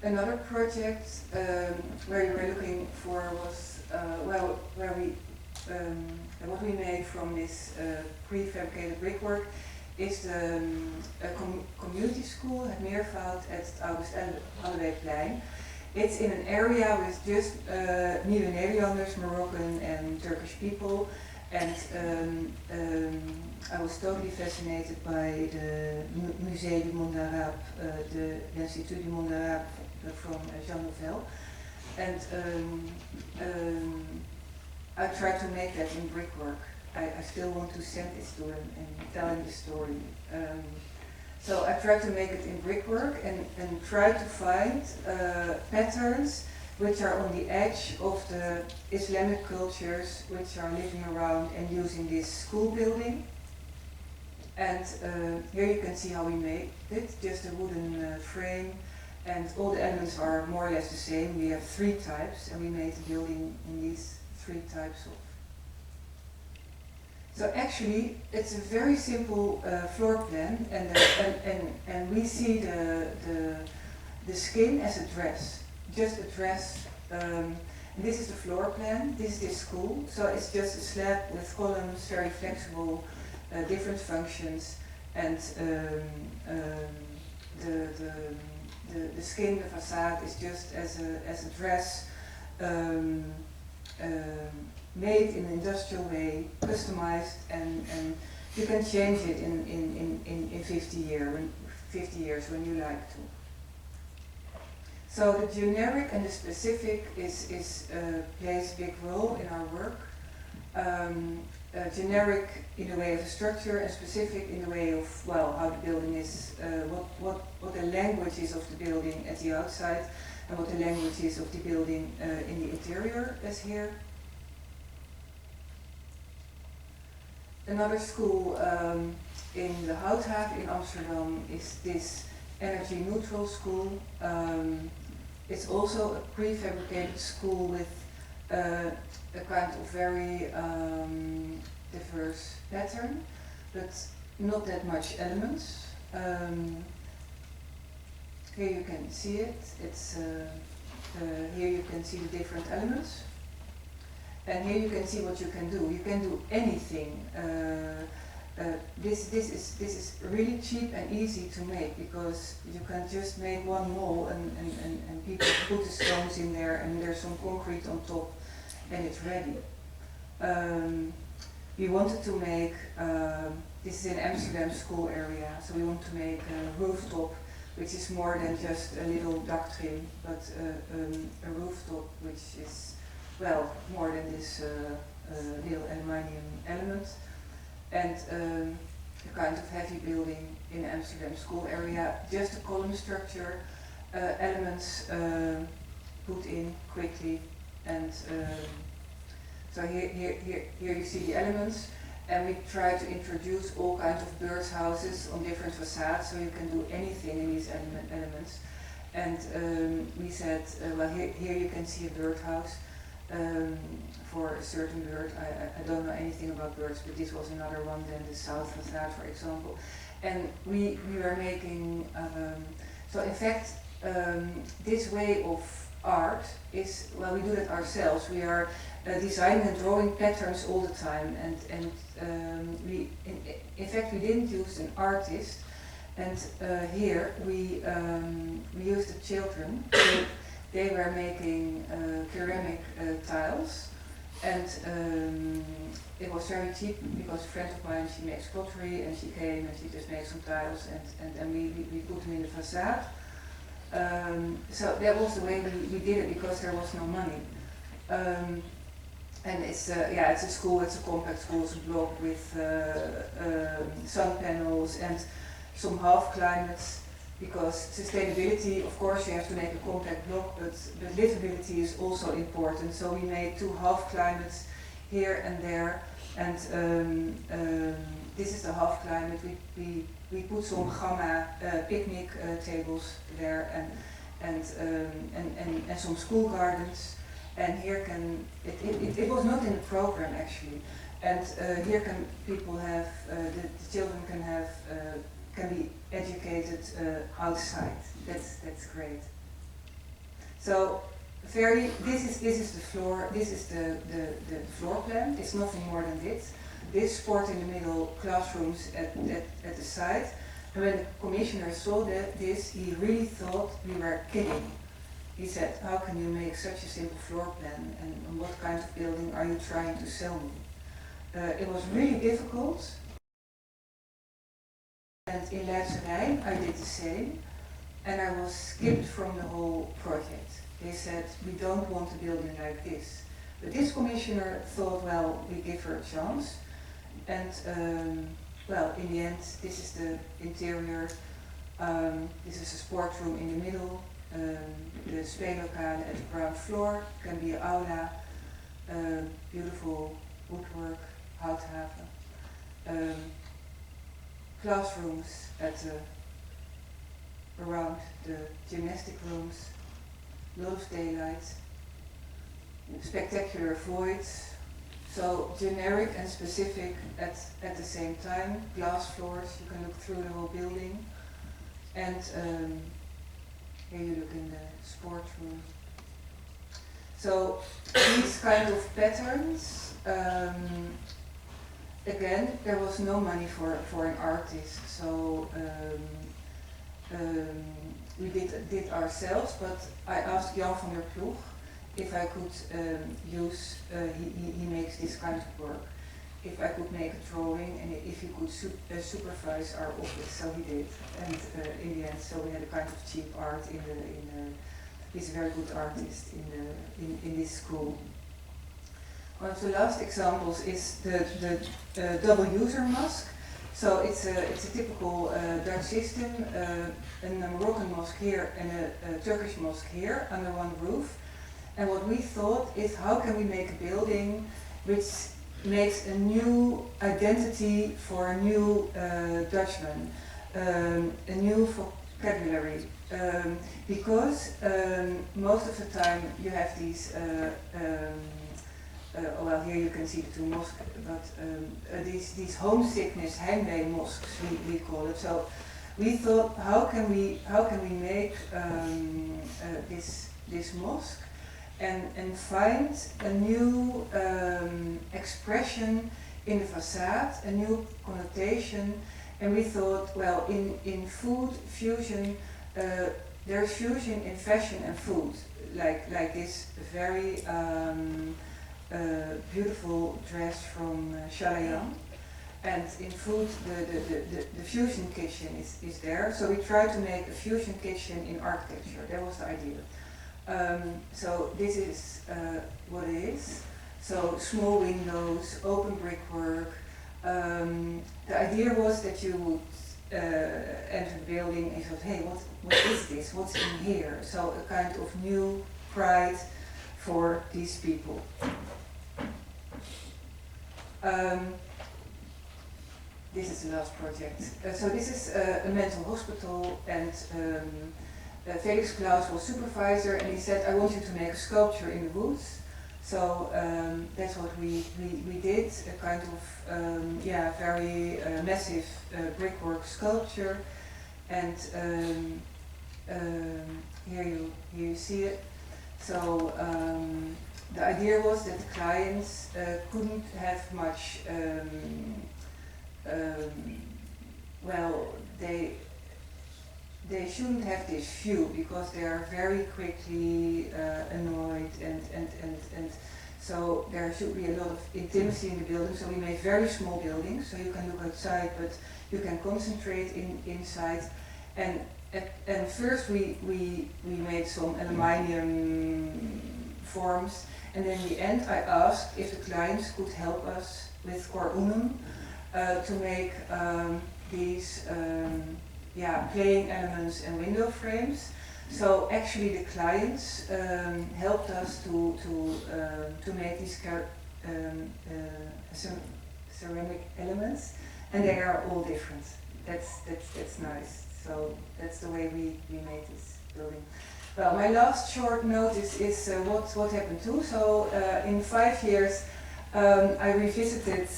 Another project where we were looking for was, well, where we, what we made from this prefabricated brickwork is a community school, het Meervoud at het August Alleweeplein. It's in an area with just Nieuwe Nederlanders, Moroccan and Turkish people, and I was totally fascinated by the Musée du Monde Arabe, the L'Institut du Monde Arabe from Jean Nouvel, and I tried to make that in brickwork. I still want to send this to him and tell him the story. So I tried to make it in brickwork and try to find patterns which are on the edge of the Islamic cultures which are living around and using this school building. And here you can see how we made it, just a wooden frame, and all the elements are more or less the same. We have 3 types, and we made the building in these 3 types of. So actually, it's a very simple floor plan, and we see the skin as a dress, just a dress. This is the floor plan. This is the school, so it's just a slab with columns, very flexible, different functions, and the skin, the facade, is just as a dress. Made in an industrial way, customized, and you can change it in 50 years when you like to. So the generic and the specific plays a big role in our work. Generic in the way of the structure, and specific in the way of, well, how the building is, what the language is of the building at the outside, and what the language is of the building in the interior, as here. Another school in the Houthaven in Amsterdam is this energy neutral school. It's also a prefabricated school with a kind of very diverse pattern, but not that much elements. Here you can see it. It's here you can see the different elements. And here you can see what you can do. You can do anything. This is really cheap and easy to make, because you can just make one wall and people put the stones in there, and there's some concrete on top, and it's ready. We wanted to make, this is in Amsterdam school area, so we want to make a rooftop which is more than just a little duct trim, but a rooftop which is, well, more than this little aluminium element, and a kind of heavy building in the Amsterdam school area, just a column structure, elements put in quickly, and so here you see the elements, and we try to introduce all kinds of birds houses on different facades, so you can do anything in these elements. And we said, well, here you can see a birdhouse. For a certain bird. I don't know anything about birds, but this was another one than the south facade, for example. And we were making, so in fact, this way of art is, well, we do that ourselves. We are designing and drawing patterns all the time, and we, in fact, we didn't use an artist, and here we used the children. They were making ceramic tiles, and it was very cheap, because a friend of mine, she makes pottery, and she came and she just made some tiles, and we put them in the facade. So that was the way we did it, because there was no money. And it's yeah, it's a school, it's a compact school, it's a block with sun panels and some half climates. Because sustainability, of course, you have to make a compact block, but livability is also important. So we made 2 half climates here and there, and this is the half climate. We put some gamma picnic tables there, and some school gardens. And here it was not in the program actually. And here can people have the children can have. Can be educated outside. That's great. So this is the floor. This is the floor plan. It's nothing more than this. This 4 in the middle classrooms at the side. And when the commissioner saw this, he really thought we were kidding. He said, "How can you make such a simple floor plan? And what kind of building are you trying to sell me?" It was really difficult. And in Leidse Rijn, I did the same, and I was skipped from the whole project. They said, "We don't want a building like this." But this commissioner thought, well, we give her a chance. And well, in the end, this is the interior. This is a sport room in the middle. The speellokalen at the ground floor can be an aula. Beautiful woodwork, Houthaven. classrooms around the gymnastic rooms, a lot of daylight, spectacular voids, so generic and specific at the same time, glass floors, you can look through the whole building, and here you look in the sports room. So these kind of patterns, again, there was no money for an artist, so we did ourselves, but I asked Jan van der Ploeg if I could use, he makes this kind of work, if I could make a drawing and if he could supervise our office, so he did, and in the end, so we had a kind of cheap art he's a very good artist in this school. One of the last examples is the double user mosque. So it's a typical Dutch system, a Moroccan mosque here and a Turkish mosque here under one roof. And what we thought is, how can we make a building which makes a new identity for a new Dutchman, a new vocabulary. Because most of the time you have these, well, here you can see the two mosques, but these homesickness heimwee mosques we call it. So we thought, how can we make this mosque and find a new expression in the facade, a new connotation, and we thought, well, in food fusion. There's fusion in fashion and food, like this very beautiful dress from Chalayan, and in food the fusion kitchen is there. So we tried to make a fusion kitchen in architecture. That was the idea. So this is what it is. So small windows, open brickwork. The idea was that you would enter the building and thought, hey, what is this? What's in here? So a kind of new pride for these people. This is the last project. So this is a mental hospital, and Felix Klaus was supervisor, and he said, I want you to make a sculpture in the woods. So that's what we did, a kind of very massive brickwork sculpture, and here you see it. So the idea was that the clients couldn't have much, well, they shouldn't have this view because they are very quickly annoyed, and so there should be a lot of intimacy in the building. So we made very small buildings, so you can look outside, but you can concentrate inside. And first we made some aluminium forms, and in the end I asked if the clients could help us with cor unum to make these playing elements and window frames. So actually the clients helped us to make these ceramic elements, and they are all different. That's nice. So that's the way we made this building. Well, my last short notice is what happened too. So in 5 years I revisited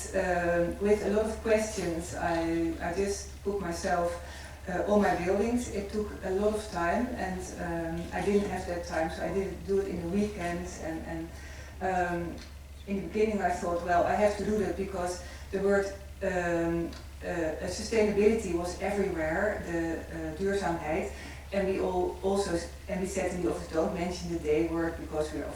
with a lot of questions. I just put myself all my buildings. It took a lot of time, and I didn't have that time, so I didn't do it in the weekends. And in the beginning I thought, well, I have to do that because the word sustainability was everywhere, the duurzaamheid, and we said in the office, don't mention the day word because we are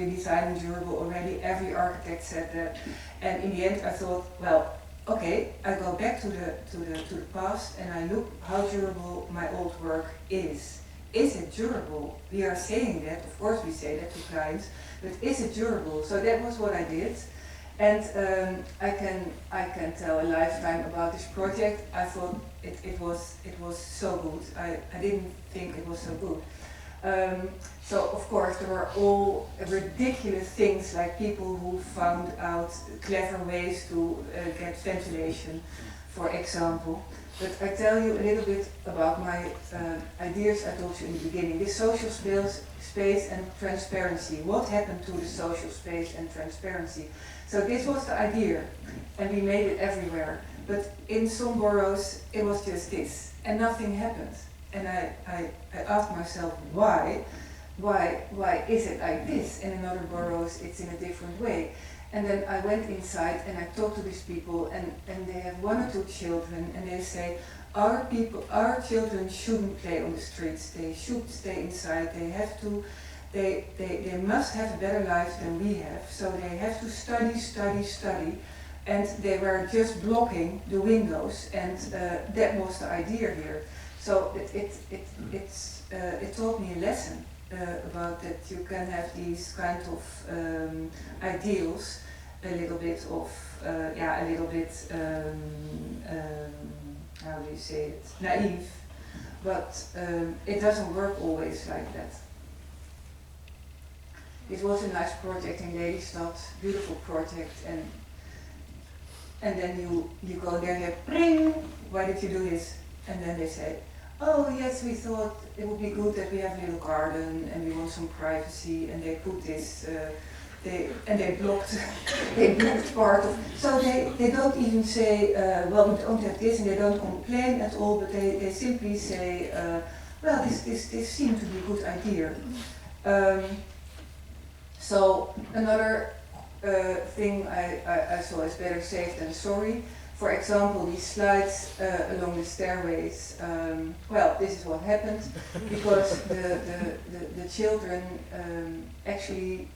designing durable already. Every architect said that, and in the end I thought, well, okay, I go back to the past and I look how durable my old work is. Is it durable? We are saying that, of course we say that to clients, but is it durable? So that was what I did, and I can tell a lifetime about this project. I thought it was so good. I didn't think it was so good. So of course there were all ridiculous things, like people who found out clever ways to get ventilation, for example. But I tell you a little bit about my ideas I told you in the beginning. This social space and transparency. What happened to the social space and transparency? So this was the idea, and we made it everywhere. But in some boroughs it was just this, and nothing happened. And I asked myself, why? Why is it like this? And in other boroughs it's in a different way. And then I went inside and I talked to these people, and they have 1 or 2 children, and they say, our children shouldn't play on the streets, they should stay inside, they must have a better life than we have, so they have to study. And they were just blocking the windows, and that was the idea here. So it taught me a lesson about that you can have these kind of ideals, a little bit, how do you say it, naive, but it doesn't work always like that. It was a nice project in Lelystad, beautiful project, and then you go there and you ring, why did you do this? And then they say, oh yes, we thought it would be good that we have a little garden and we want some privacy, and they put this, they blocked part of, so they don't even say, well, we don't have this, and they don't complain at all, but they simply say, well, this seemed to be a good idea. So another thing I saw is better safe than sorry. For example, these slides along the stairways. Well, this is what happened, because the children actually,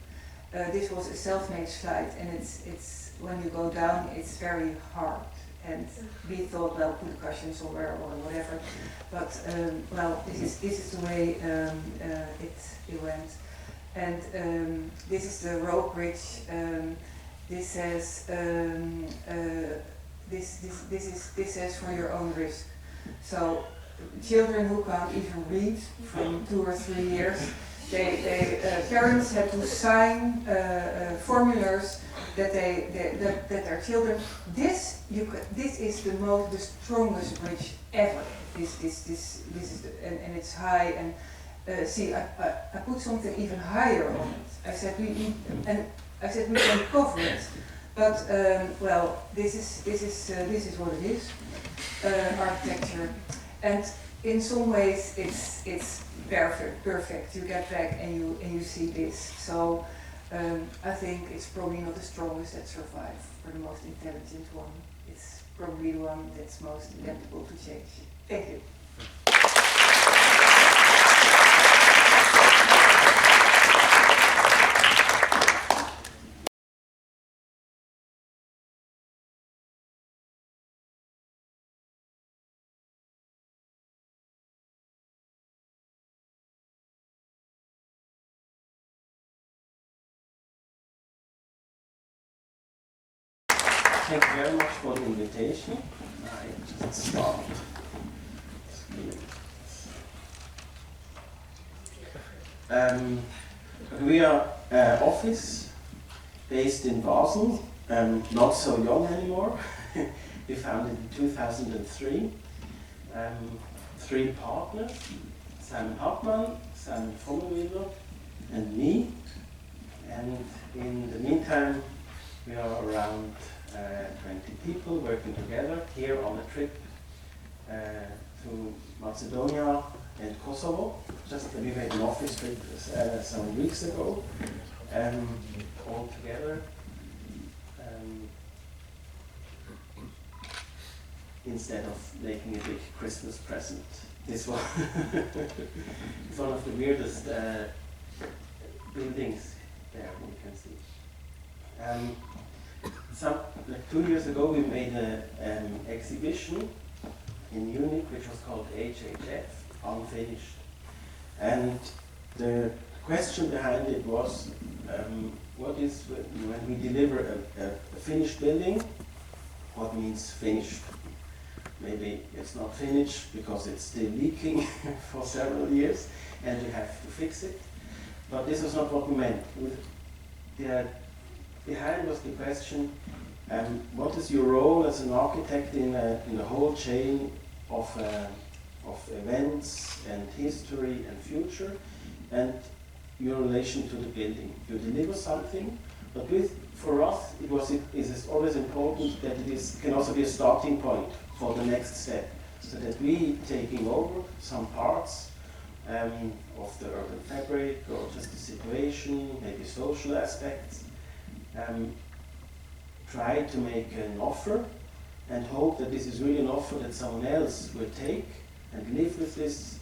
this was a self-made slide, and it's when you go down, it's very hard. And we thought, well, put a cushion somewhere or whatever. But well, this is the way it went. And this is the rope bridge. This says this says for your own risk. So children who can't even read from 2 or 3 years, parents had to sign formulas that that their children. This is the strongest bridge ever. This is and it's high, and see, I put something even higher on it. I said we can cover it, but well, this is what it is, architecture, and in some ways it's perfect. You get back and you see this. So I think it's probably not the strongest that survive, or the most intelligent one. It's probably the one that's most adaptable to change. Thank you. Thank you very much for the invitation. I just start. We are an office based in Basel, not so young anymore. We founded in 2003. 3 partners, Simon Hartmann, Simon Vonderwiller, and me. And in the meantime, we are around 20 people working together here on a trip to Macedonia and Kosovo. Just we made an office trip some weeks ago, all together. Instead of making a big Christmas present. This one is one of the weirdest buildings there you can see. Like 2 years ago we made an exhibition in Munich which was called HHF, Unfinished. And the question behind it was, what is, when we deliver a finished building, what means finished? maybe it's not finished because it's still leaking for several years and you have to fix it. But this was not what we meant. Behind was the question, what is your role as an architect in the whole chain of events and history and future, and your relation to the building. You deliver something, but for us it is always important that can also be a starting point for the next step, so that we taking over some parts of the urban fabric or just the situation, maybe social aspects, try to make an offer and hope that this is really an offer that someone else will take and live with this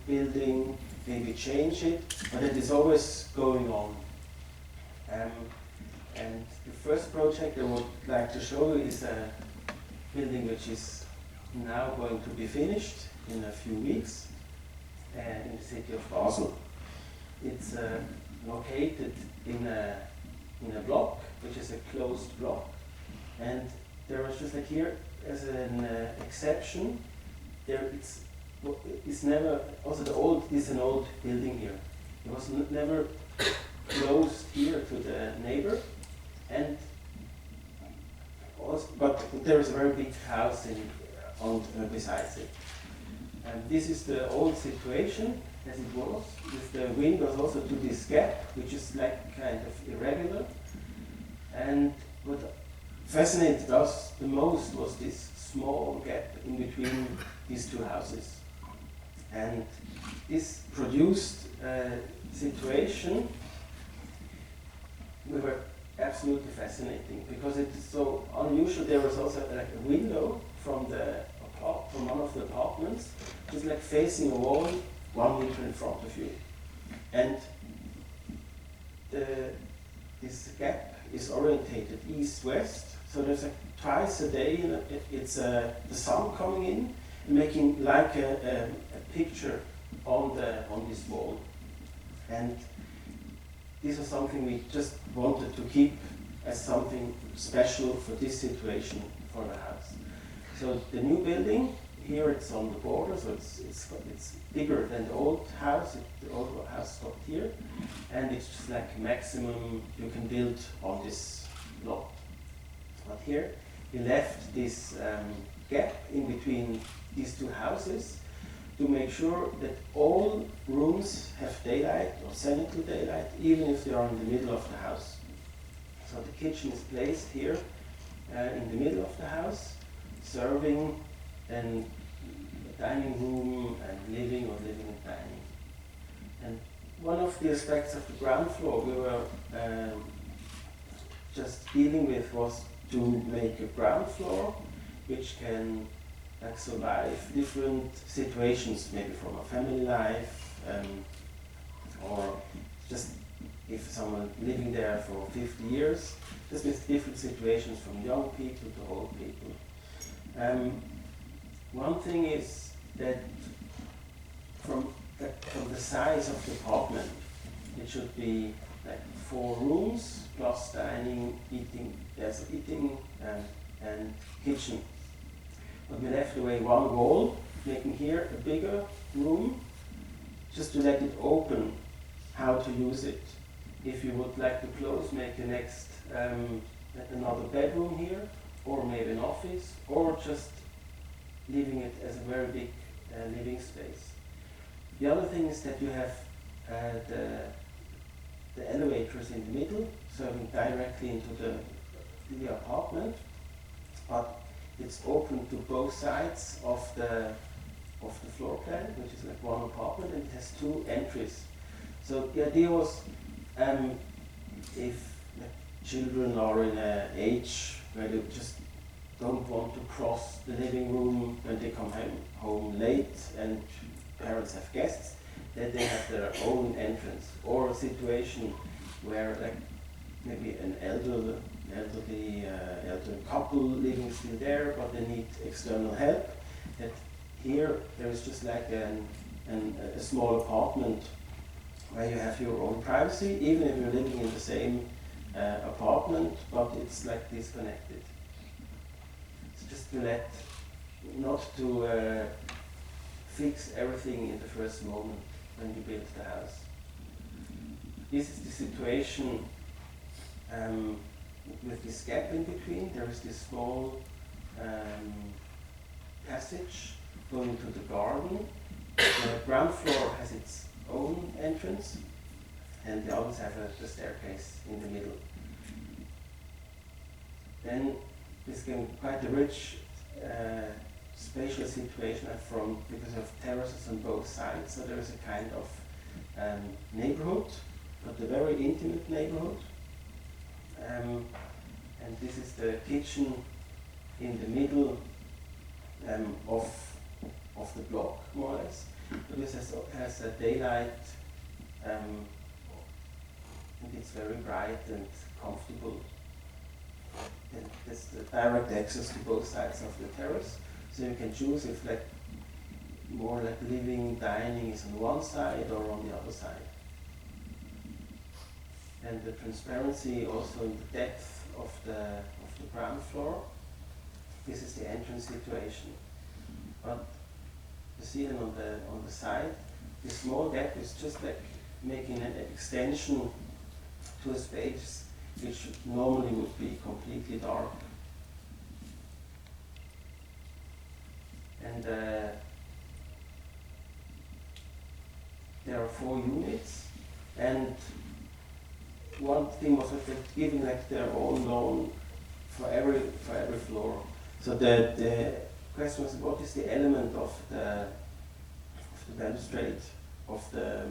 building, maybe change it, but it is always going on. And the first project I would like to show you is a building which is now going to be finished in a few weeks in the city of Basel. It's located in a block, which is a closed block, and there was just like here as an exception. It's never, also is an old building here. It was never closed here to the neighbor, and also, but there is a very big house besides it. And this is the old situation as it was, with the windows also to this gap, which is like kind of irregular. And what fascinated us the most was this small gap in between these two houses. And this produced a situation we were absolutely fascinating, because it is so unusual. There was also like a window from one of the apartments, just like facing a wall 1 meter in front of you. And this gap is orientated east-west, so there's twice a day it's the sun coming in and making like a picture on this wall. And this was something we just wanted to keep as something special for this situation for the house. So the new building, here it's on the border, so it's bigger than the old house. The old house stopped here, and it's just like maximum you can build on this lot. But here we left this gap in between these two houses to make sure that all rooms have daylight or semi daylight, even if they are in the middle of the house. So the kitchen is placed here in the middle of the house, serving and dining room and living or living and dining. And one of the aspects of the ground floor we were just dealing with was to make a ground floor which can survive different situations, maybe from a family life, or just if someone living there for 50 years, just with different situations from young people to old people. One thing is that from the size of the apartment, it should be like 4 rooms plus dining, eating and kitchen. But we left away one wall, making here a bigger room, just to let it open how to use it. If you would like to close, make the next another bedroom here, or maybe an office, or just leaving it as a very big living space. The other thing is that you have the elevators in the middle, serving directly into the apartment, but it's open to both sides of the floor plan, which is like one apartment, and it has 2 entries. So the idea was, if the children are in an age where they just don't want to cross the living room when they come home late and parents have guests, that they have their own entrance, or a situation where like maybe an elderly couple living still there, but they need external help. That here there is just like a small apartment where you have your own privacy, even if you're living in the same apartment, but it's like disconnected. So just to let not to fix everything in the first moment when you build the house. This is the situation with this gap in between. There is this small passage going to the garden. The ground floor has its own entrance, and the others have the staircase in the middle. Then this can quite a rich spatial situation because of terraces on both sides. So there is a kind of neighborhood, but a very intimate neighborhood. And this is the kitchen in the middle of the block, more or less. But this has a daylight, and it's very bright and comfortable. And there's the direct access to both sides of the terrace, so you can choose if more like living, dining is on one side or on the other side. And the transparency also in the depth of the ground floor. This is the entrance situation. But you see then on the side, this small gap is just like making an extension to a space which normally would be completely dark. And there are 4 units, and one thing was that they're giving their own lawn for every floor. So the question was, what is the element of the balustrade for the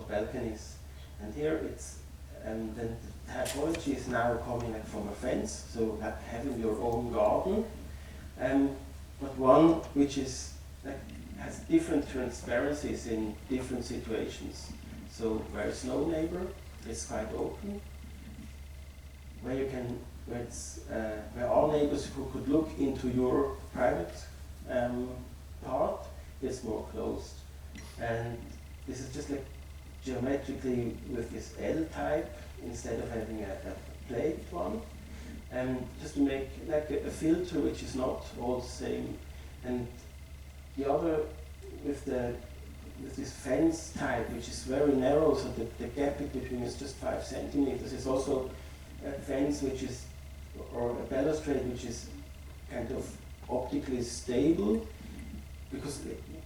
balconies? And here it's then the typology is now coming from a fence, so having your own garden, but one which is has different transparencies in different situations. So where it's no neighbor, it's quite open. Where all neighbors who could look into your private part, it's more closed. And this is just geometrically with this L type instead of having a plate one, just to make a filter which is not all the same. And the other with this fence type, which is very narrow, so the gap in between is just 5 centimeters. It's also a fence which is, or a balustrade which is kind of optically stable, because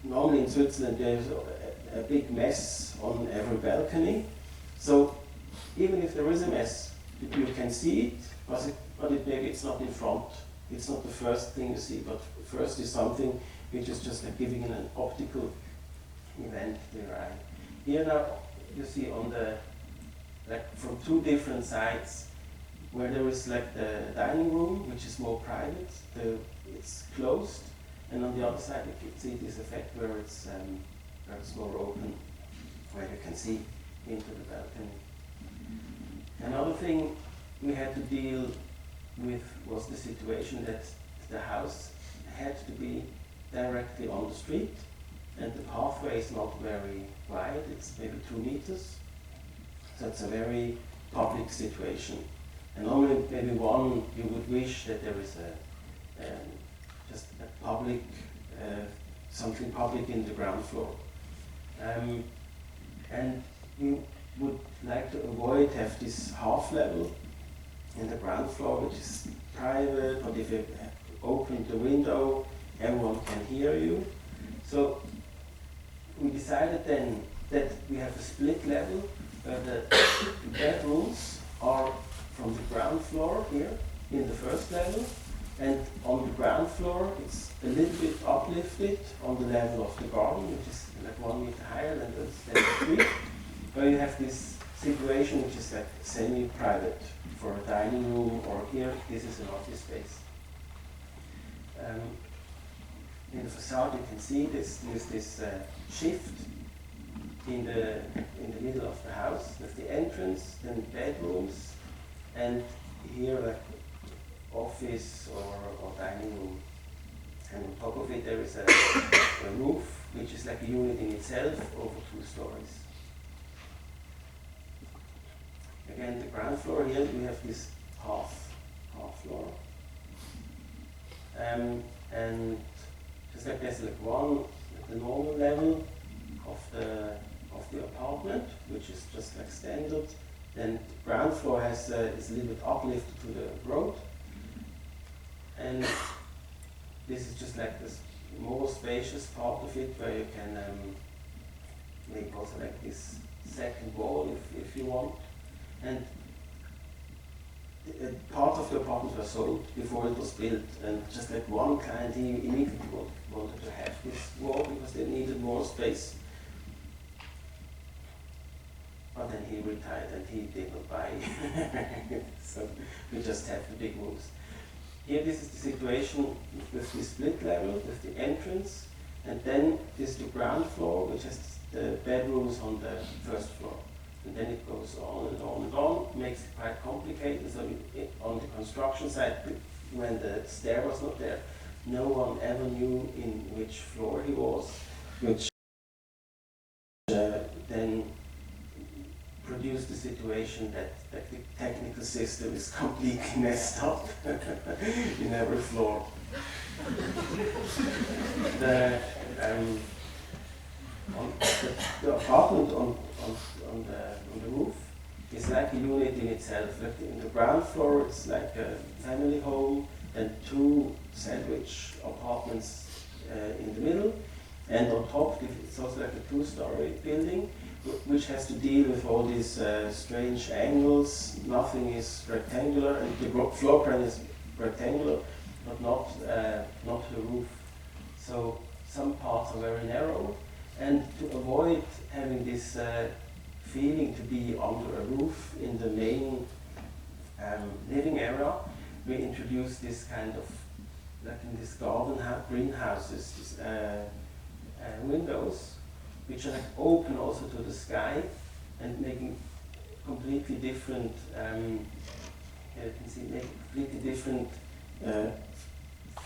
normally in Switzerland there's a big mess on every balcony. So even if there is a mess, you can see it, but maybe it's not in front. It's not the first thing you see, but first is something which is just giving an optical event to your eye. Here now you see on the from 2 different sides, where there is the dining room, which is more private, it's closed, and on the other side you can see this effect where it's more open, where you can see into the balcony. Another thing we had to deal with was the situation that the house had to be directly on the street, and the pathway is not very wide, it's maybe 2 meters. So it's a very public situation. And only maybe one you would wish that there is just a public, something public in the ground floor. And we would like to avoid have this half level in the ground floor, which is private, but if you open the window, everyone can hear you. So we decided then that we have a split level where the bedrooms are from the ground floor here in the first level, and on the ground floor it's a little bit uplifted on the level of the garden, which is 1 meter higher than the street, where you have this situation which is semi-private for a dining room, or here this is an office space. In the facade you can see this shift in the middle of the house with the entrance, then bedrooms, and here office or dining room. And on top of it there is a roof, which is a unit in itself over 2 stories. Again, the ground floor here we have this half floor. And just like there's like one at the normal level of the apartment, which is just like standard. Then the ground floor has is a little bit uplifted to the road, and this is just like this more spacious part of it, where you can make also like this second wall if you want. And part of the apartments were sold before it was built, and just like one client, he immediately wanted to have this wall because they needed more space. But then he retired and he did not buy so we just have the big rooms. Here this is the situation with the split level, with the entrance, and then this is the ground floor, which has the bedrooms on the first floor. And then it goes on and on and on, makes it quite complicated. So on the construction site, when the stair was not there, no one ever knew in which floor he was, which then produced the situation that the technical system is completely messed up in every floor. the apartment on the roof is like a unit in itself. Like in the ground floor, it's like a family home, and two sandwich apartments in the middle, and on top it's also like a two-story building, which has to deal with all these strange angles. Nothing is rectangular, and the floor plan is rectangular, but not the roof. So some parts are very narrow, and to avoid having this feeling to be under a roof in the main living area, we introduced this kind of, like in this garden greenhouses, this, windows, which are like open also to the sky and making completely different, you can see, make completely different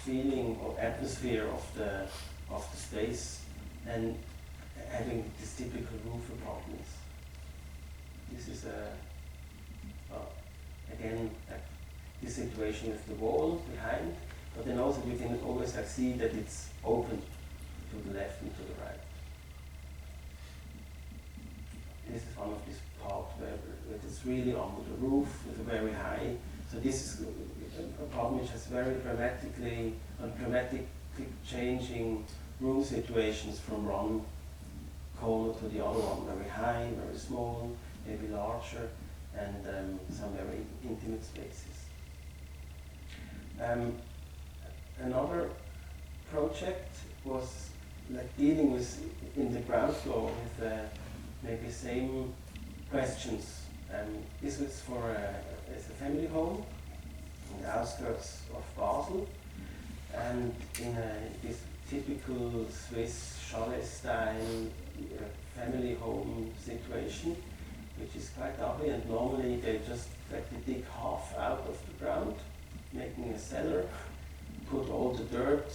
feeling or atmosphere of the space, and having this typical roof apartments. This is again like this situation with the wall behind, but then also we can always like see that it's open to the left and to the right. This is one of these parts where it's really under the roof with a very high. So this is an apartment which has very dramatically changing room situations from one corner to the other one. Very high, very small, maybe larger, and some very intimate spaces. Another project was like dealing with, in the ground floor, with maybe same questions. This was for as a family home in the outskirts of Basel, and in this typical Swiss chalet style family home situation, which is quite ugly, and normally they just like to dig half out of the ground, making a cellar, put all the dirt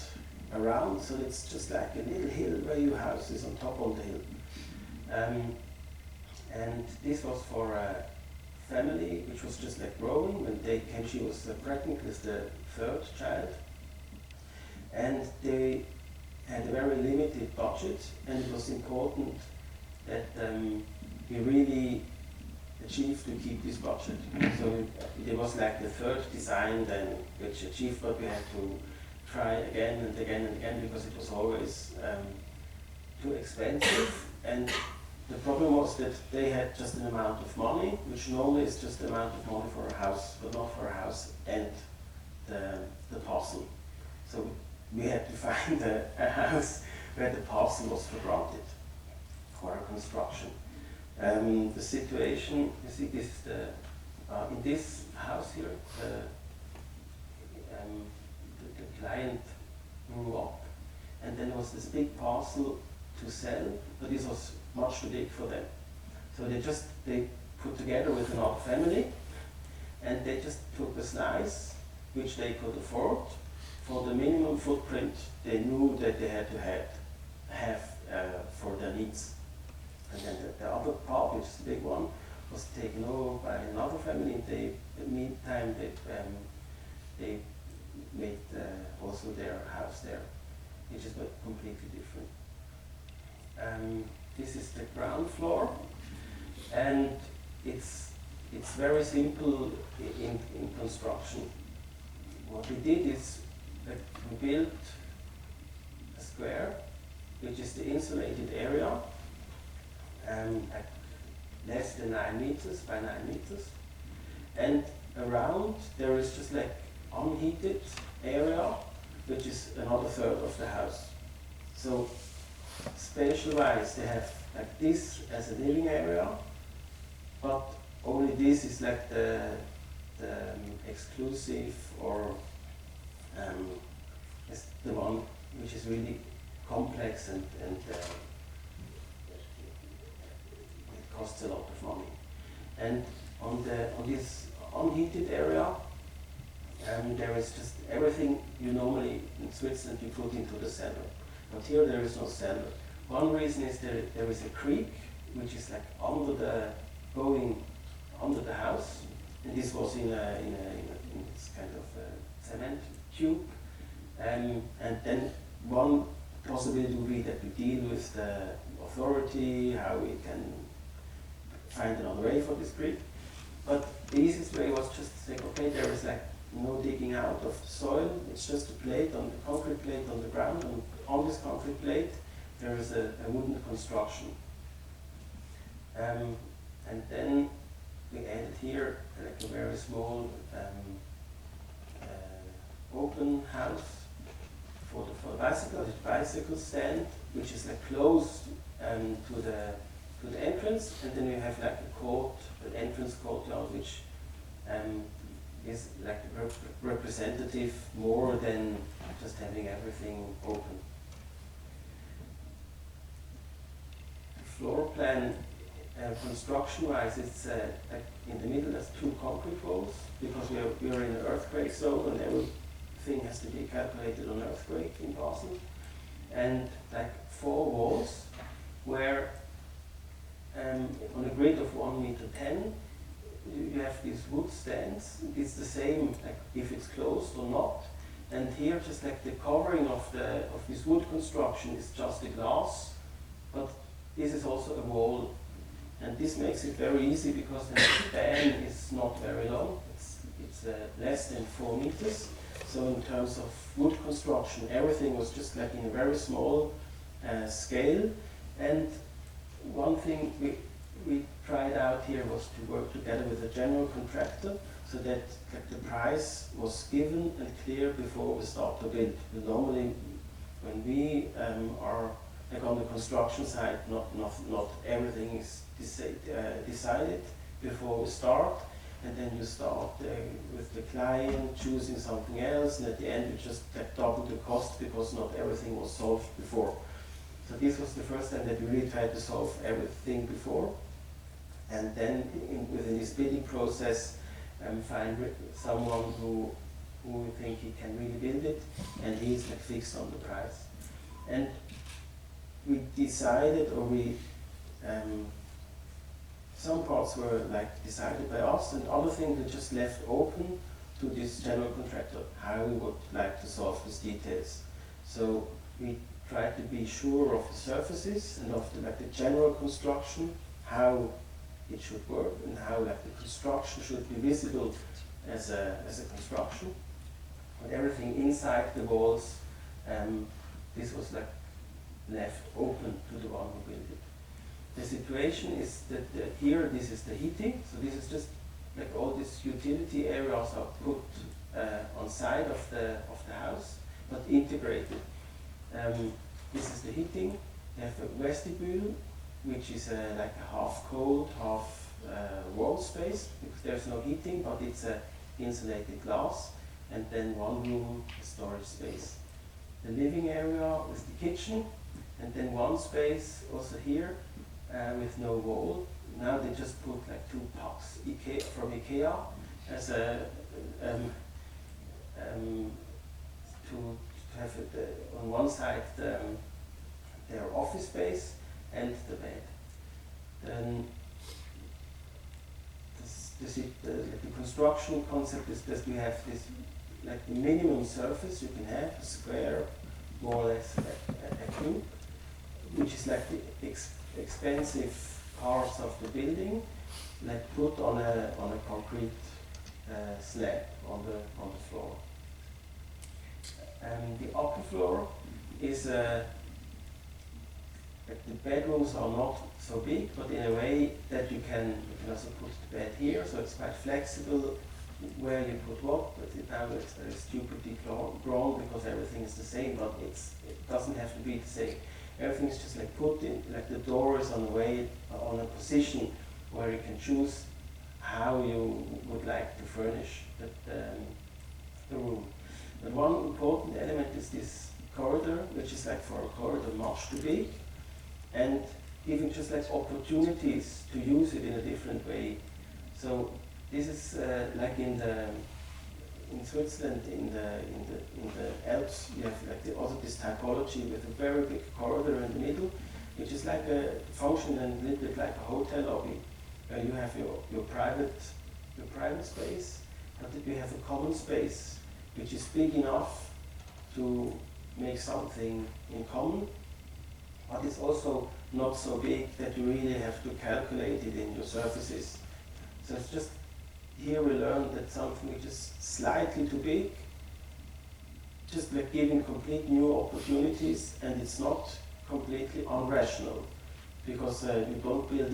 around, so it's just like a little hill where your house is on top of the hill. And this was for a family which was just like growing. When they came, she was pregnant with the third child, and they had a very limited budget, and it was important that we really achieved to keep this budget. So it was like the third design then which achieved, but we had to try again and again and again because it was always too expensive. And the problem was that they had just an amount of money, which normally is just the amount of money for a house, but not for a house and the parcel. So we had to find a house where the parcel was for granted for our construction. The situation, you see, this is the in this house here, the client grew up, and then there was this big parcel to sell, but this was much too big for them. So they put together with another family, and they just took a slice which they could afford for the minimum footprint they knew that they had to have for their needs. And then the other part, which is the big one, was taken over by another family. In the meantime, they made also their house there, which is completely different. This is the ground floor, and it's very simple in construction. What we did is that we built a square, which is the insulated area, at less than 9 meters by 9 meters, and around there is just like unheated area, which is another third of the house. So spatial-wise, they have like this as a living area, but only this is like the exclusive, or is the one which is really complex and it costs a lot of money. And on this unheated area, there is just everything you normally in Switzerland you put into the cellar. But here there is no cellar. One reason is there is a creek which is like going under the house, and this was in this kind of cement tube. And then one possibility would be that we deal with the authority, how we can find another way for this creek. But the easiest way was just to say, okay, there is like no digging out of soil, it's just a plate, on the concrete plate on the ground, and on this concrete plate there is a wooden construction. And then we added here like a very small open house for the bicycle stand, which is like close to the entrance, and then we have like a court, an entrance courtyard, which is like representative more than just having everything open. The floor plan, construction-wise, it's like in the middle there's 2 concrete walls, because we are in an earthquake zone and everything has to be calculated on earthquake in Basel, and like 4 walls where on a grid of 1 meter 10 you have these wood stands. It's the same like if it's closed or not, and here just like the covering of this wood construction is just the glass, but this is also a wall, and this makes it very easy because the span is not very long. It's less than 4 meters. So in terms of wood construction, everything was just like in a very small scale. And one thing we tried out here was to work together with a general contractor, so that like, the price was given and clear before we start to build. Normally, when we are like on the construction side, not everything is decided before we start, and then you start with the client choosing something else, and at the end you just get double the cost because not everything was solved before. So this was the first time that we really tried to solve everything before, and then within this bidding process find someone who we think he can really build it, and he's like fixed on the price. And we decided, or we some parts were like decided by us, and other things were just left open to this general contractor, how we would like to solve these details. So we tried to be sure of the surfaces and of the general construction, how it should work, and how like the construction should be visible as a construction. But everything inside the walls, this was like left open to the one who built it. The situation is that here this is the heating, so this is just like all these utility areas are put on side of the house, but integrated. This is the heating. You have a vestibule, which is like a half cold, half wall space, because there's no heating, but it's a insulated glass, and then one room storage space. The living area is the kitchen, and then one space also here with no wall. Now they just put like 2 pucks from IKEA as a to have it, on one side their office space and the bed. Then the construction concept is that we have this like the minimum surface you can have, a square, more or less a cube, which is like the expensive parts of the building, like put on a concrete slab on the floor. And the upper floor is like the bedrooms are not so big, but in a way that you can also put the bed here, so it's quite flexible where you put what. But now it's very stupidly drawn because everything is the same, but it doesn't have to be the same. Everything is just like put in, like the door is on a position where you can choose how you would like to furnish the room. But one important element is this corridor, which is like for a corridor much too big, and giving just like opportunities to use it in a different way. So this is like in Switzerland, in the Alps, you have like also this typology with a very big corridor in the middle, which is like a function and a little bit like a hotel lobby. You have your private space, but you have a common space which is big enough to make something in common, but it's also not so big that you really have to calculate it in your surfaces. So it's just, here we learn that something which is slightly too big, just like giving complete new opportunities, and it's not completely unrational, because you don't build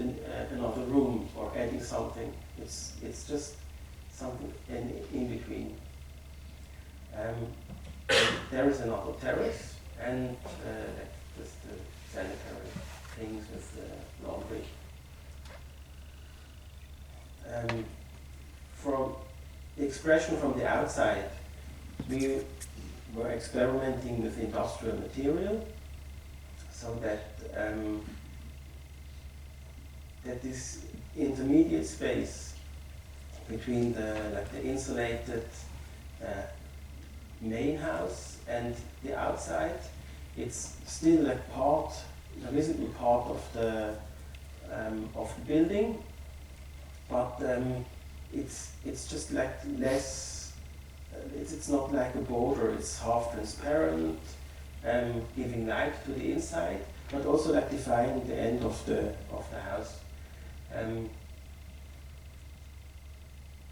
another room or adding something. It's just something in between. There is another terrace, and just the sanitary things with laundry. From the expression from the outside, we were experimenting with industrial material, so that that this intermediate space between the insulated main house and the outside, it's still like a visible part of the building, but it's just like less. It's not like a border. It's half transparent, giving light to the inside, but also like defining the end of the house.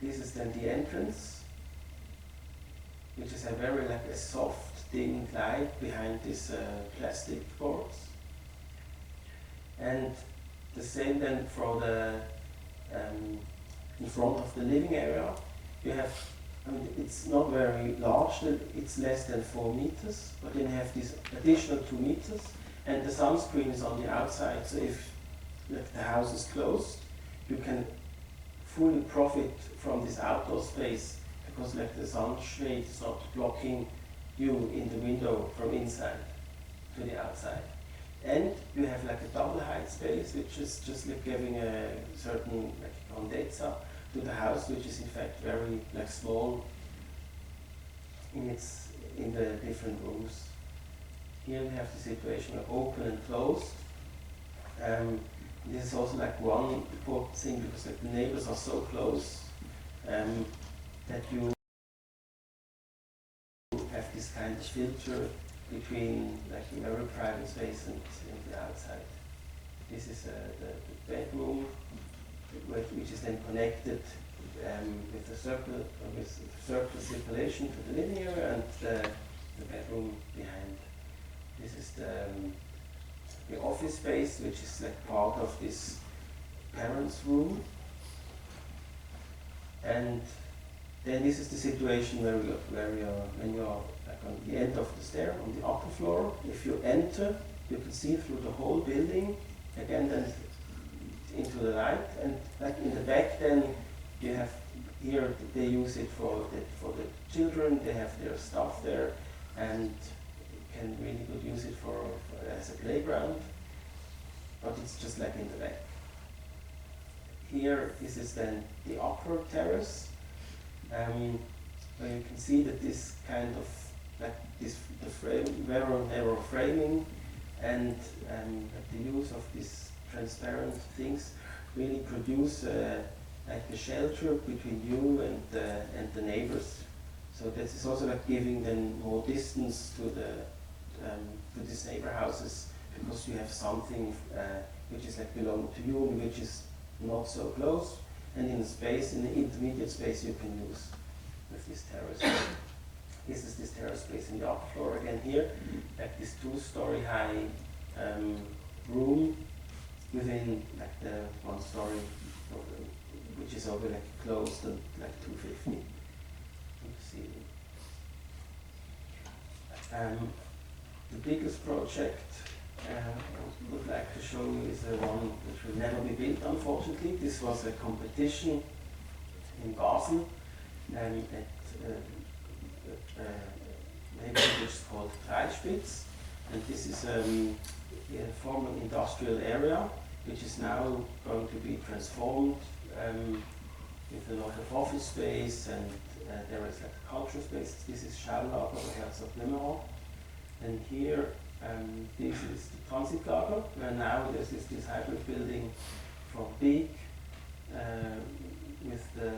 This is then the entrance, which is a very like a soft, dim light behind these plastic boards. And the same then for the in front of the living area. You have, I mean, it's not very large, it's less than 4 meters, but then you have this additional 2 meters, and the sunscreen is on the outside, so if like, the house is closed, you can fully profit from this outdoor space, because like the sunshade is not blocking you in the window from inside to the outside. And you have like a double height space, which is just like giving a certain like condensa to the house, which is in fact very like small in the different rooms. Here we have the situation of open and closed. This is also like one important thing, because like the neighbors are so close that you have this kind of filter between like the very private space and the outside. This is the bedroom, which is then connected with circular circulation to the living area, and the bedroom behind. This is the office space, which is like part of this parents' room. And then this is the situation where when you are like on the end of the stair, on the upper floor. If you enter, you can see through the whole building, again then into the light, and like in the back then you have, here they use it for the children, they have their stuff there, and can really good use it for as a playground, but it's just like in the back. Here, this is then the upper terrace, where you can see that this kind of like the very narrow framing and the use of these transparent things really produce like a shelter between you and the neighbors. So this is also like giving them more distance to these neighbor houses, because you have something which is like belong to you, which is not so close, and in space, in the intermediate space, you can use with this terrace. This is this terrace space in the upper floor again here, like this 2-story high room within like the 1-story, which is over like closed and like 250. Let's see. The biggest project I would like to show you is the one which will never be built, unfortunately. This was a competition in Basel at neighborhood which is called Dreispitz, and this is a former industrial area which is now going to be transformed with a lot of office space, and there is like a cultural space. This is Herlach or Herlach, and here this is the Transitlager, where now there's this hybrid building from Beek with the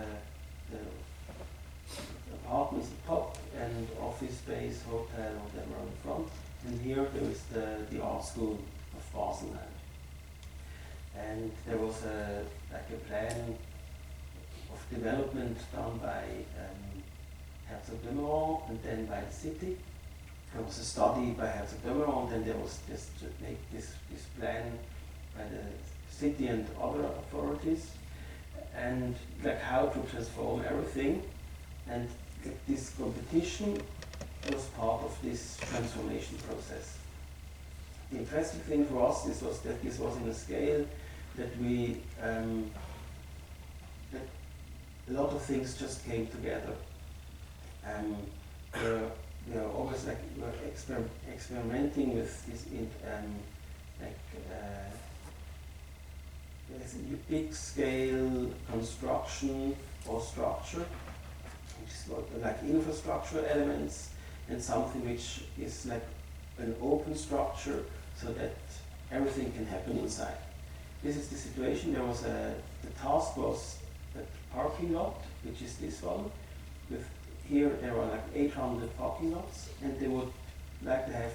apartments at top and office space, hotel, whatever on the front. And here there is the art school of Basel now. And there was like a plan of development done by Herzog de Meuron and then by the city. There was a study by Herzog de Meuron, and then there was this to make this plan by the city and other authorities, and like how to transform everything. And this competition was part of this transformation process. The interesting thing for us was that this was in a scale that we that a lot of things just came together. We are always like experimenting with this big scale construction or structure, which is like infrastructure elements, and something which is like an open structure so that everything can happen inside. This is the situation. There was the task was a parking lot, which is this one. With here there are like 800 parking lots, and they would like to have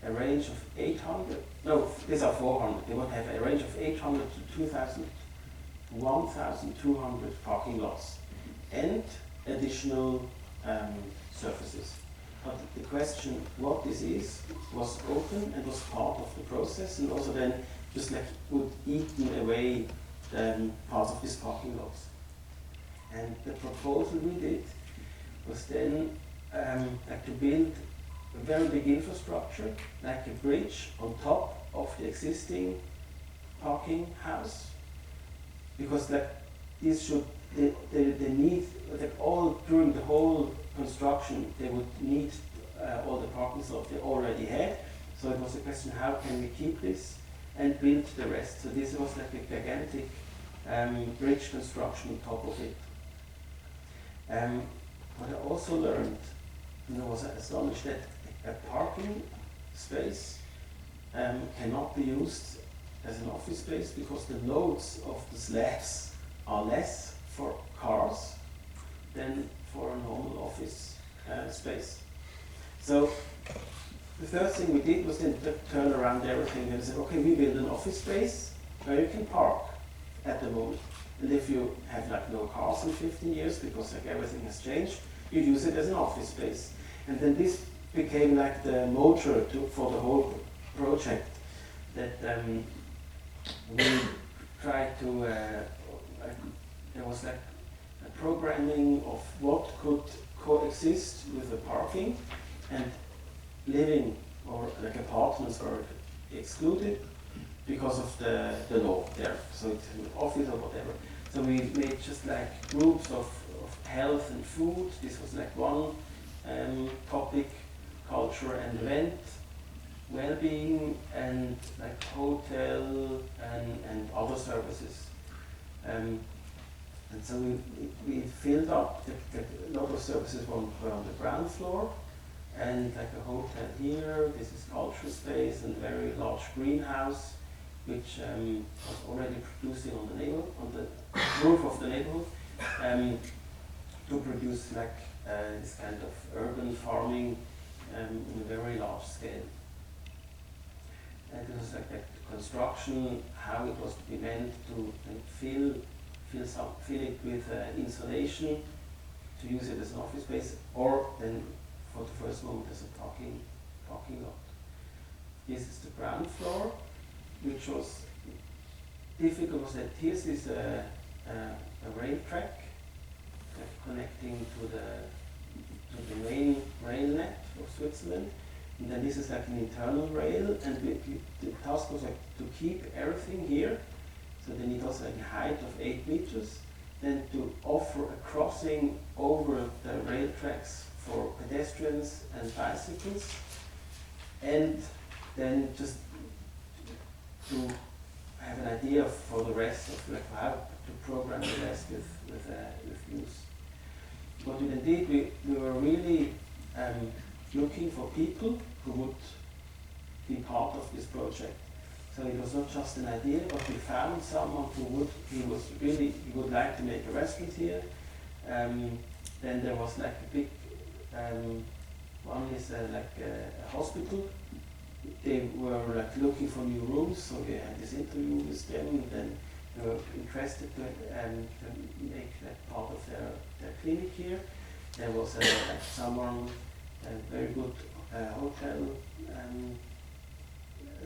a range of 800. No, these are 400. They would have a range of 800 to 2,000, 1,200 parking lots, and additional surfaces. But the question what this is was open and was part of the process, and also then just like would eaten away parts of these parking lots. And the proposal we did was then like to build a very big infrastructure, like a bridge on top of the existing parking house, because like this should they need like all during the whole construction they would need all the parking slots they already had. So it was a question, how can we keep this and build the rest? So this was like a gigantic bridge construction on top of it. What I also learned, and I was astonished, that a parking space cannot be used as an office space because the loads of the slabs are less for cars than for a normal office space. So the first thing we did was then turn around everything and say, okay, we build an office space where you can park at the moment. And if you have like no cars in 15 years because like everything has changed, you use it as an office space. And then this became like the motor for the whole project, that we tried to, there was like a programming of what could coexist with the parking, and living or like apartments were excluded because of the law there. So it's an office or whatever. So we made just like groups of health and food. This was like one topic, culture and event, well-being, and like hotel and other services. And so we filled up a lot of services were on the ground floor, and like a hotel here. This is cultural space and very large greenhouse, which was already producing on the roof of the neighborhood, to produce like this kind of urban farming on a very large scale. And it was like the construction, how it was to be meant to fill it with insulation, to use it as an office space, or then for the first moment as a parking lot. This is the ground floor, which was difficult. Was that this is a rail track connecting to the main rail net of Switzerland. And then this is like an internal rail, and the task was like to keep everything here. So they need also like a height of 8 meters, then to offer a crossing over the rail tracks for pedestrians and bicycles, and then just to have an idea for the rest of like how to program the rest with use. What we then did, we were really looking for people who would be part of this project. So it was not just an idea, but we found someone who would like to make a restaurant here. Then there was like a big one is like a hospital. They were like looking for new rooms, so we had this interview with them, and then they were interested to make that part of their clinic here. There was like someone, a very good hotel,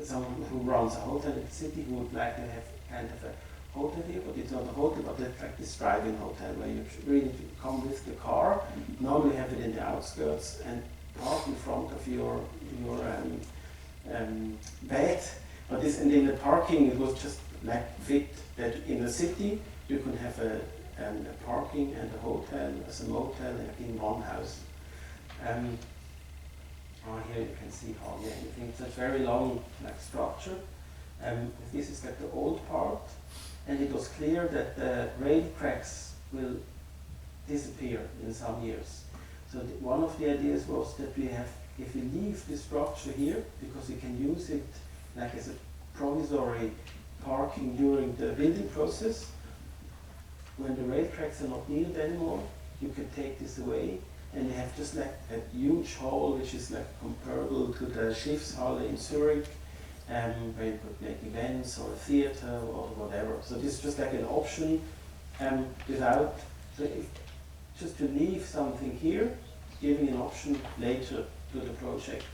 someone who runs a hotel in the city who would like to have kind of a hotel here, but it's not a hotel, but it's like this drive-in hotel where you really come with the car. Normally you have it in the outskirts and park in front of your bed, but this, and in the parking it was just like fit that in the city you could have a parking and a hotel as a motel in one house. Here you can see hardly anything. It's a very long like structure. This is like the old part, and it was clear that the rail tracks will disappear in some years. So one of the ideas was that we have, if we leave this structure here, because we can use it like as a provisory parking during the building process, when the rail tracks are not needed anymore, you can take this away, and you have just like a huge hall which is like comparable to the Schiffshalle in Zurich, where you could make events or a theater or whatever. So this is just like an option without, so if, just to leave something here, giving an option later to the project.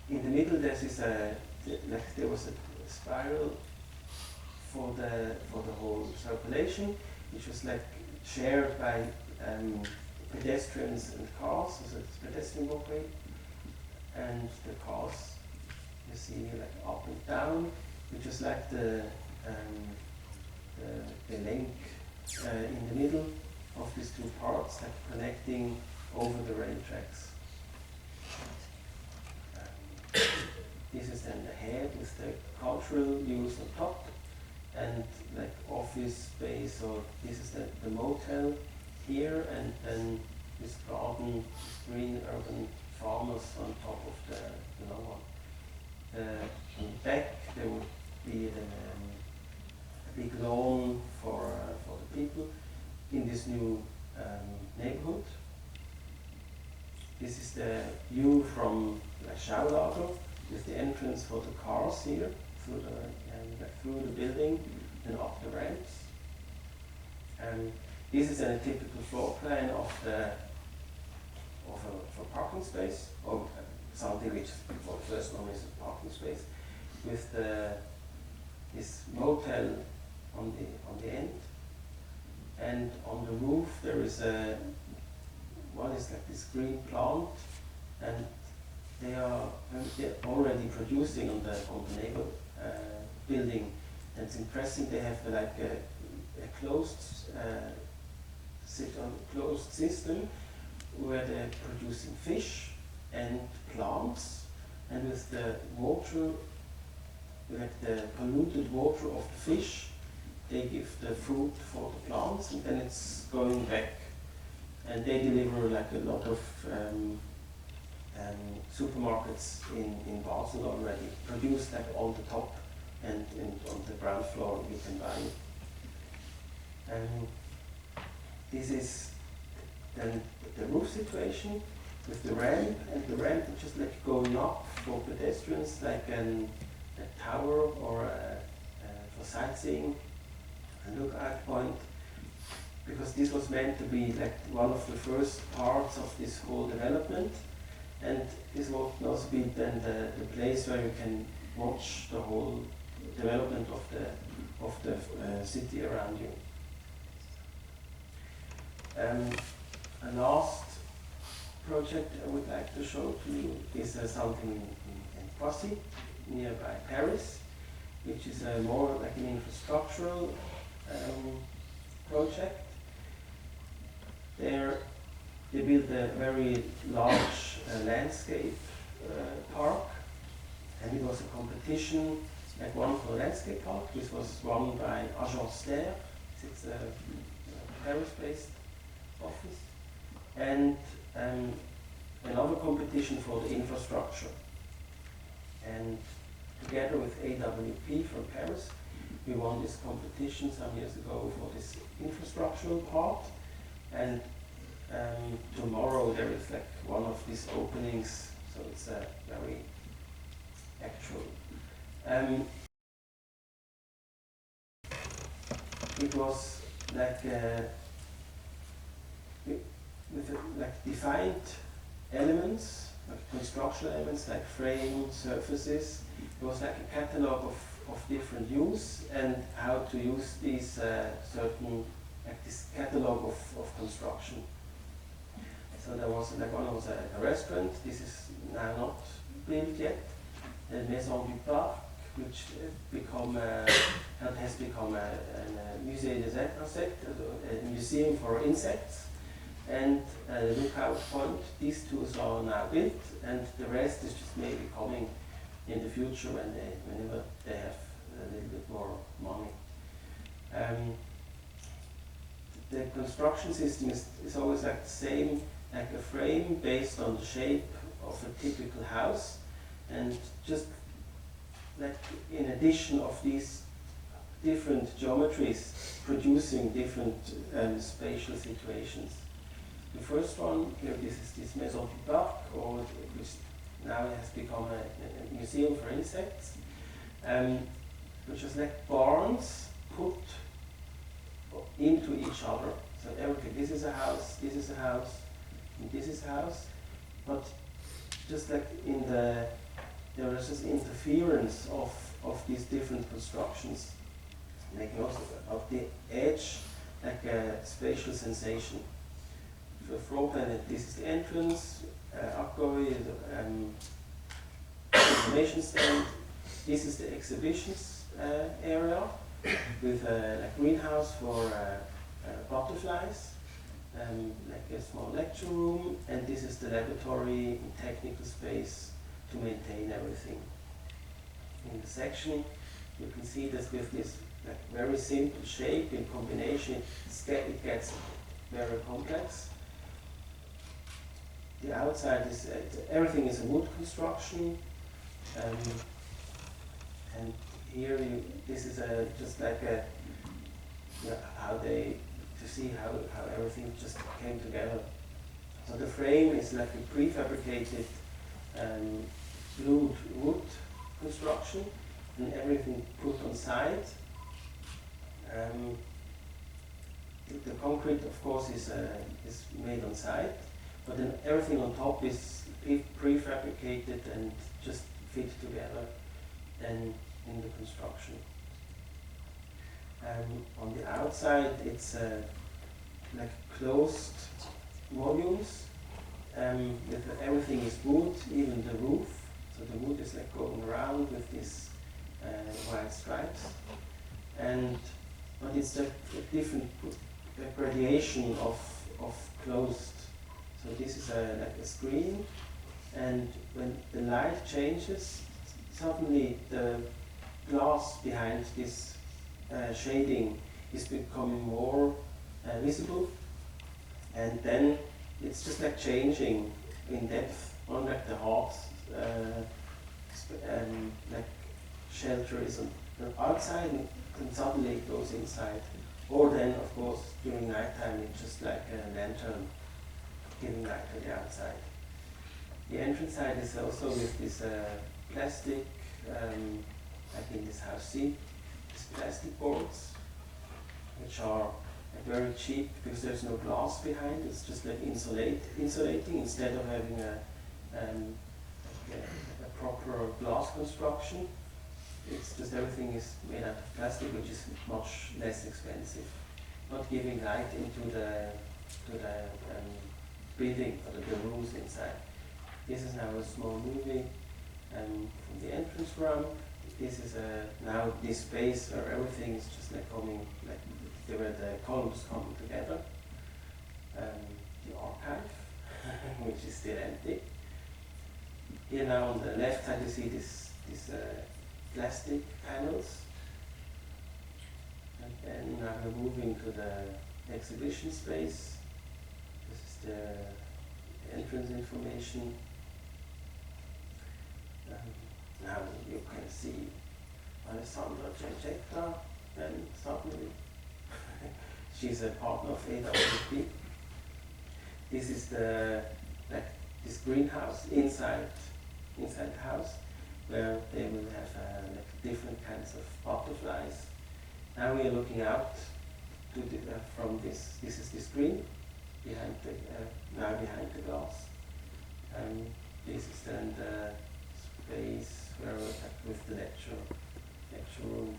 In the middle there was a spiral for the whole circulation, which was like shared by pedestrians and cars, so it's pedestrian walkway, and the cars you see like up and down, which is like the link in the middle of these two parts, like connecting over the rail tracks. This is then the head with the cultural use on top, and like office space, or this is the motel here, and then this garden, green urban farmers on top of the long one. On the back there would be a big lawn for the people in this new neighborhood. This is the view from Schaulager, with the entrance for the cars here through the building and up the ramps. This is a typical floor plan of a parking space, or something which for the first one is a parking space, with this motel on the end, and on the roof there is what is like this green plant, and they're already producing on the neighbor building. And it's impressive. They have like a closed closed system where they're producing fish and plants, and with the water, like the polluted water of the fish, they give the food for the plants, and then it's going back. And they deliver like a lot of supermarkets in Basel already, produced like on the top and on the ground floor you can buy it. This is then the roof situation with the ramp, and the ramp is just like going up for pedestrians, like a tower or for sightseeing, a lookout point, because this was meant to be like one of the first parts of this whole development, and this will also be then the place where you can watch the whole development of the city around you. A last project I would like to show to you is something in Poissy, nearby Paris, which is more like an infrastructural project. There they built a very large landscape park, and it was a competition, like one for landscape park. This was won by Agence d'Air, it's a Paris-based office, and another competition for the infrastructure. And together with AWP from Paris, we won this competition some years ago for this infrastructural part. And tomorrow there is like one of these openings, so it's very actual. It was like with like defined elements, like construction elements, like frame, surfaces. It was like a catalog of different use and how to use these certain, like this catalog of construction. So there was like one was a restaurant. This is now not built yet. The Maison du Parc, which has become a musée des insectes, a museum for insects, and a lookout point. These two are now built, and the rest is just maybe coming in the future whenever they have a little bit more money. The construction system is always like the same, like a frame based on the shape of a typical house, and just like in addition of these different geometries producing different spatial situations. The first one here, this is this Maison du Parc, or which now has become a museum for insects, which is like barns put into each other. So everything, this is a house, and this is a house, but just like there is just interference of these different constructions, making also of the edge like a spatial sensation. The floor plan, this is the entrance, Akkoy, information stand. This is the exhibitions area with a greenhouse for butterflies, like a small lecture room, and this is the laboratory and technical space to maintain everything. In the section, you can see that with this like very simple shape in combination, it gets very complex. The outside is everything is a wood construction, and here this is just like how they to see how everything just came together. So the frame is like a prefabricated glued wood construction, and everything put on site. The concrete, of course, is made on site, but then everything on top is prefabricated and just fit together then in the construction. On the outside, it's like closed volumes. Everything is wood, even the roof. So the wood is like going around with these white stripes, but it's a different gradation of closed. So this is like a screen, and when the light changes, suddenly the glass behind this shading is becoming more visible, and then it's just like changing in depth, on like the hard like shelter is on the outside, and suddenly it goes inside. Or then, of course, during nighttime, it's just like a lantern giving light to the outside. The entrance side is also with this plastic, like in this house seat, these plastic boards, which are very cheap because there's no glass behind. It's just like insulating instead of having a proper glass construction. It's just everything is made out of plastic, which is much less expensive. Not giving light into the building or the rooms inside. This is now a small movie from the entrance ramp. This is now this space where everything is just like coming, like where the columns come together. The archive, which is still empty. Here now on the left side you see these plastic panels. And then now we're moving to the exhibition space. This is the entrance information. Now you can see Alessandra Cencetta, then suddenly she's a partner of AWP. This is this greenhouse inside the house, where they will have different kinds of butterflies. Now we are looking out to from this. This is the screen behind the glass. This is then the space where with the lecture room,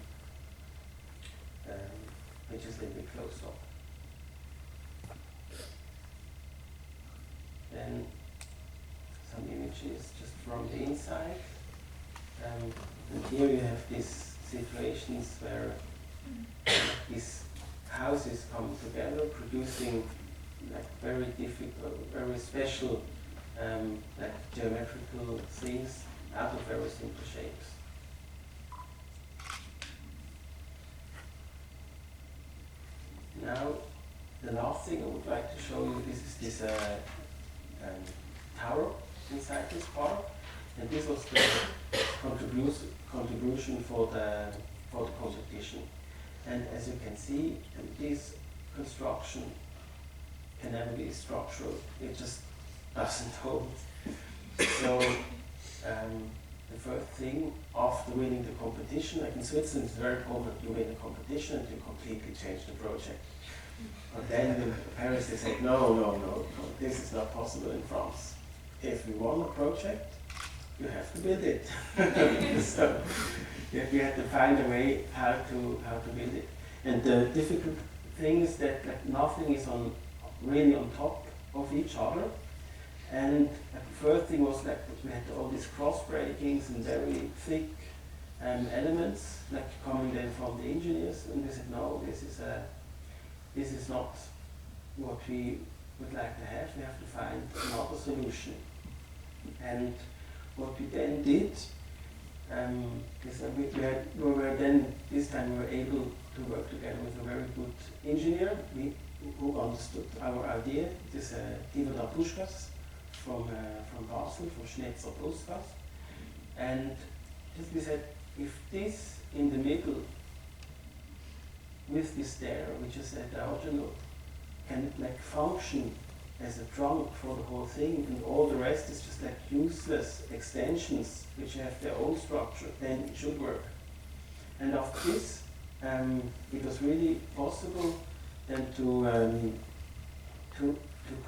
which is a little bit closed up. Then some images just from the inside. And here you have these situations where these houses come together, producing like very difficult, very special like geometrical things out of very simple shapes. Now, the last thing I would like to show you, this is this tower inside this park, and this was the contribution for the competition. And as you can see, this construction can never be structural. It just doesn't hold. So the first thing after winning the competition, like in Switzerland, it's very common you win a competition and you completely change the project. But then in Paris they said, no, this is not possible in France. If you won a project, you have to build it. So we had to find a way how to build it. And the difficult thing is that like, nothing is really on top of each other. And the first thing was like we had all these cross breakings and very thick elements, like coming then from the engineers, and they said, no, this is not what we would like to have. We have to find another solution. And what we then did is that we were then this time we were able to work together with a very good engineer who understood our idea. It is Tilo from Basel, from Schnetzer Brustgas. And just we said, if this in the middle with this stair, which is a diagonal, can like function as a trunk for the whole thing, and all the rest is just like useless extensions which have their own structure, then it should work. And after this, it was really possible then to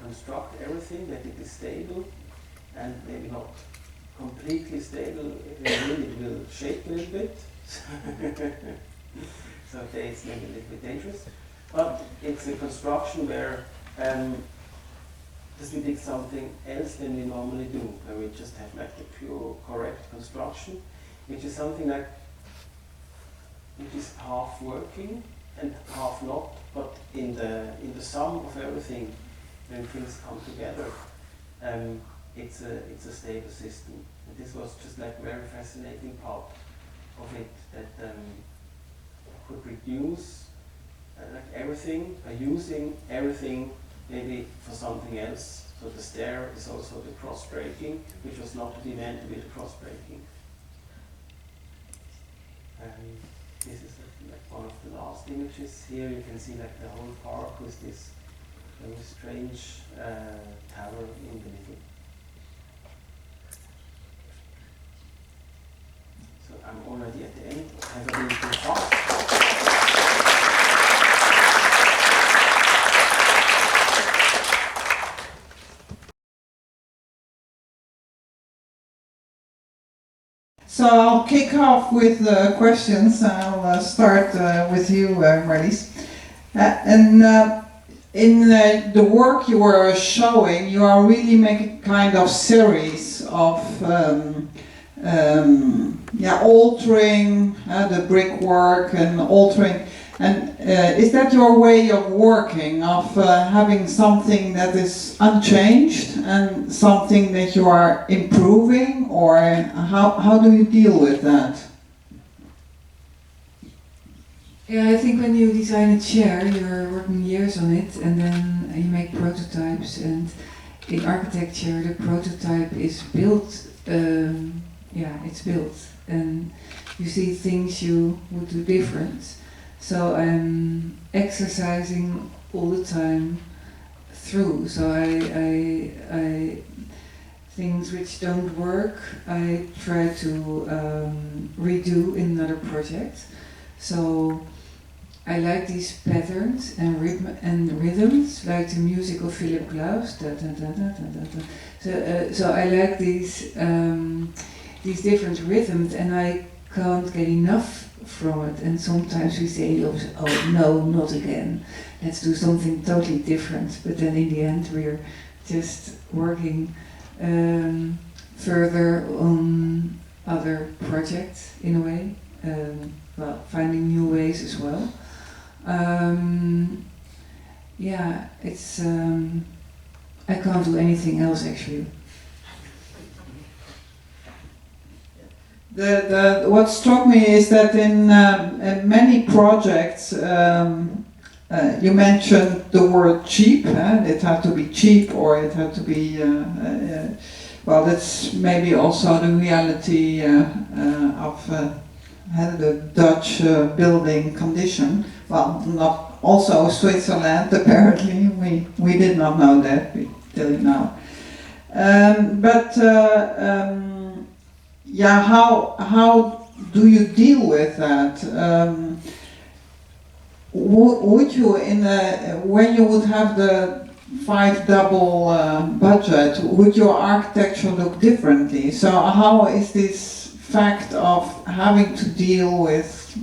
construct everything that it is stable, and maybe not completely stable. It will shake a little bit. So okay, it's maybe a little bit dangerous. But it's a construction where we did something else than we normally do, where we just have like the pure correct construction, which is something like which is half working and half not, but in the sum of everything, when things come together, it's a stable system. And this was just like a very fascinating part of it, that could reduce like everything by using everything maybe for something else. So the stair is also the cross breaking, which was not to be meant to be the cross breaking. This is like one of the last images. Here you can see like the whole park with this a strange tower in the middle. So I'm already at the end. Have I been too fast? So I'll kick off with questions. I'll start with you, Marlies. In the work you were showing, you are really making kind of series of altering the brickwork and altering. And is that your way of working, of having something that is unchanged and something that you are improving, or how do you deal with that? Yeah, I think when you design a chair, you're working years on it, and then you make prototypes. And in architecture, the prototype is built. It's built, and you see things you would do different. So I'm exercising all the time through. So I things which don't work, I try to redo in another project. So I like these patterns and rhythms, like the music of Philip Glass. So I like these different rhythms, and I can't get enough from it. And sometimes we say, oh no, not again. Let's do something totally different. But then in the end, we're just working further on other projects in a way. Finding new ways as well. It's I can't do anything else actually. What struck me is that in many projects you mentioned the word cheap. It had to be cheap, or it had to be well. That's maybe also the reality of the Dutch building condition. Well, not also Switzerland. Apparently, we did not know that till now. How do you deal with that? Would you, when you would have the 5 double budget, would your architecture look differently? So how is this fact of having to deal with,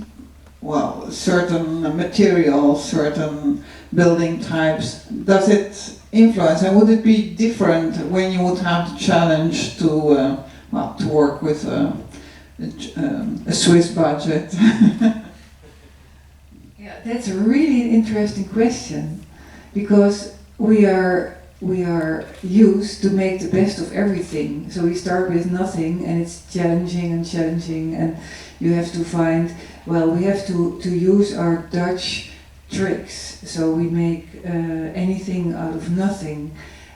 well, certain materials, certain building types, does it influence, and would it be different when you would have the challenge to work with a Swiss budget? Yeah, that's a really interesting question, because we are used to make the best of everything. So we start with nothing, and it's challenging, and you have to find, we have to use our Dutch tricks. So we make anything out of nothing.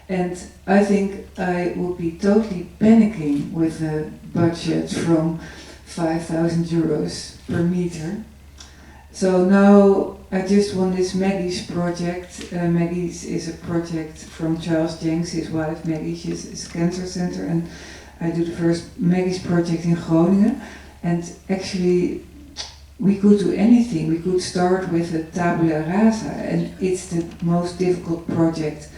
And I think I would be totally panicking with a budget from 5,000 euros per meter. So now I just won this Maggie's project. Maggie's is a project from Charles Jenks, his wife Maggie. She's a cancer center, and I do the first Maggie's project in Groningen. And actually, we could do anything. We could start with a tabula rasa, and it's the most difficult project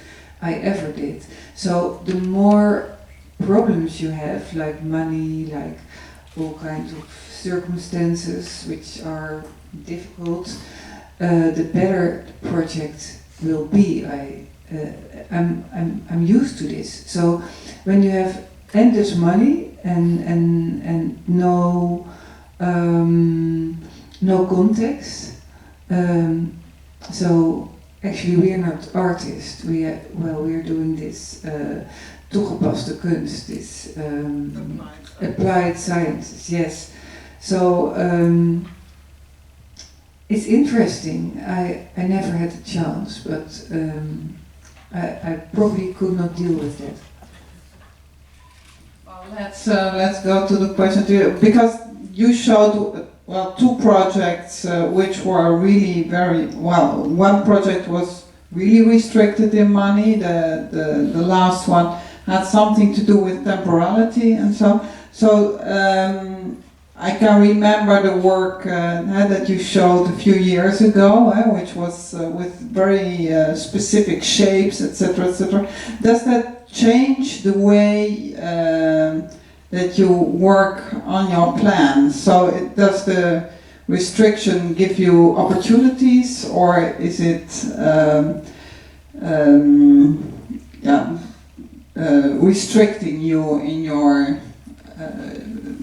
I ever did. So the more problems you have, like money, like all kinds of circumstances which are difficult, the better the project will be. I'm used to this. So when you have endless money and no context, so actually we are not artists. We're doing this toegepaste kunst, this applied sciences. Yes. So it's interesting. I never had a chance, but I probably could not deal with that. Well, let's go to the question to you, because you showed 2 projects which were really very well. One project was really restricted in money. The last one had something to do with temporality and so. So I can remember the work that you showed a few years ago, which was with very specific shapes, etc., etc. Does that change the way that you work on your plan? So does the restriction give you opportunities, or is it restricting you in your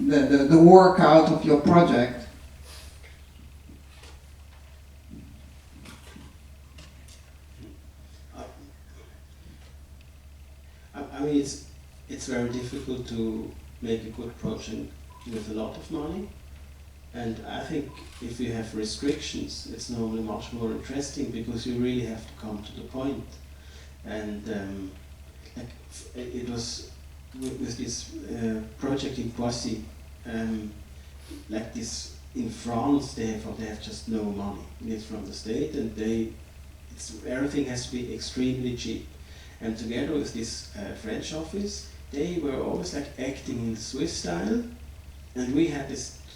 the work out of your project? I mean, it's very difficult to make a good project with a lot of money, and I think if you have restrictions, it's normally much more interesting because you really have to come to the point. And like it was with this project in Poissy, like this in France, they have just no money. It's from the state, and everything has to be extremely cheap. And together with this French office, they were always like acting in the Swiss style, and we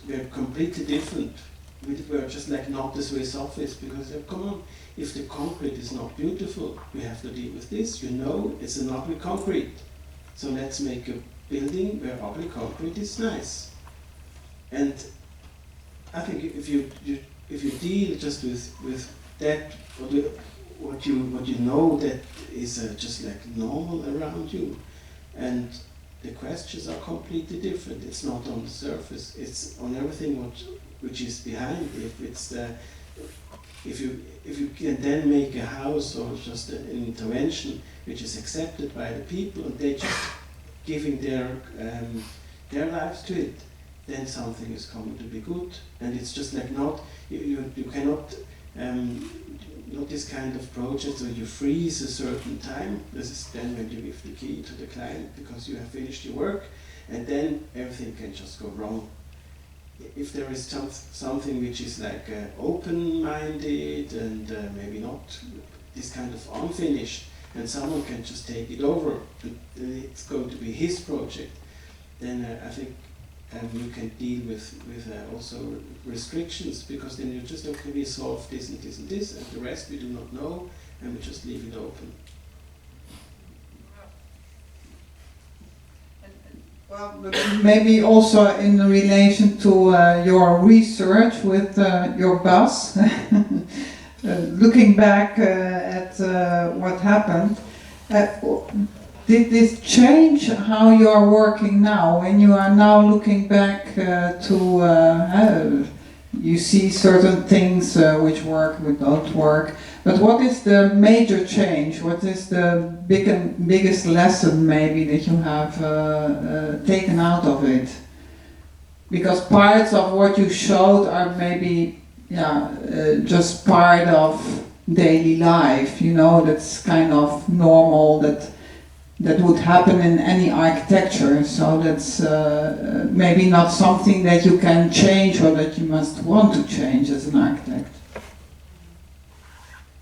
were completely different. We were just like not the Swiss office, because come on, if the concrete is not beautiful, we have to deal with this. You know, it's an ugly concrete. So let's make a building where ugly concrete is nice. And I think if you deal just with that, what you know that is just like normal around you, and the questions are completely different. It's not on the surface. It's on everything which is behind. If you can then make a house or just an intervention which is accepted by the people, and they just giving their lives to it, then something is coming to be good. And it's just like not you cannot not this kind of project where you freeze a certain time. This is then when you give the key to the client because you have finished your work, and then everything can just go wrong. If there is something which is like open-minded and maybe not this kind of unfinished, and someone can just take it over, and it's going to be his project, then I think you can deal with also restrictions, because then you just okay, we solve this and this and this, and the rest we do not know, and we just leave it open. Well, maybe also in relation to your research with your boss, looking back at what happened, did this change how you are working now? When you are now looking back you see certain things which work, which don't work. But what is the major change? What is the biggest lesson maybe that you have taken out of it? Because parts of what you showed are maybe just part of daily life. You know, that's kind of normal. That would happen in any architecture, so that's maybe not something that you can change or that you must want to change as an architect.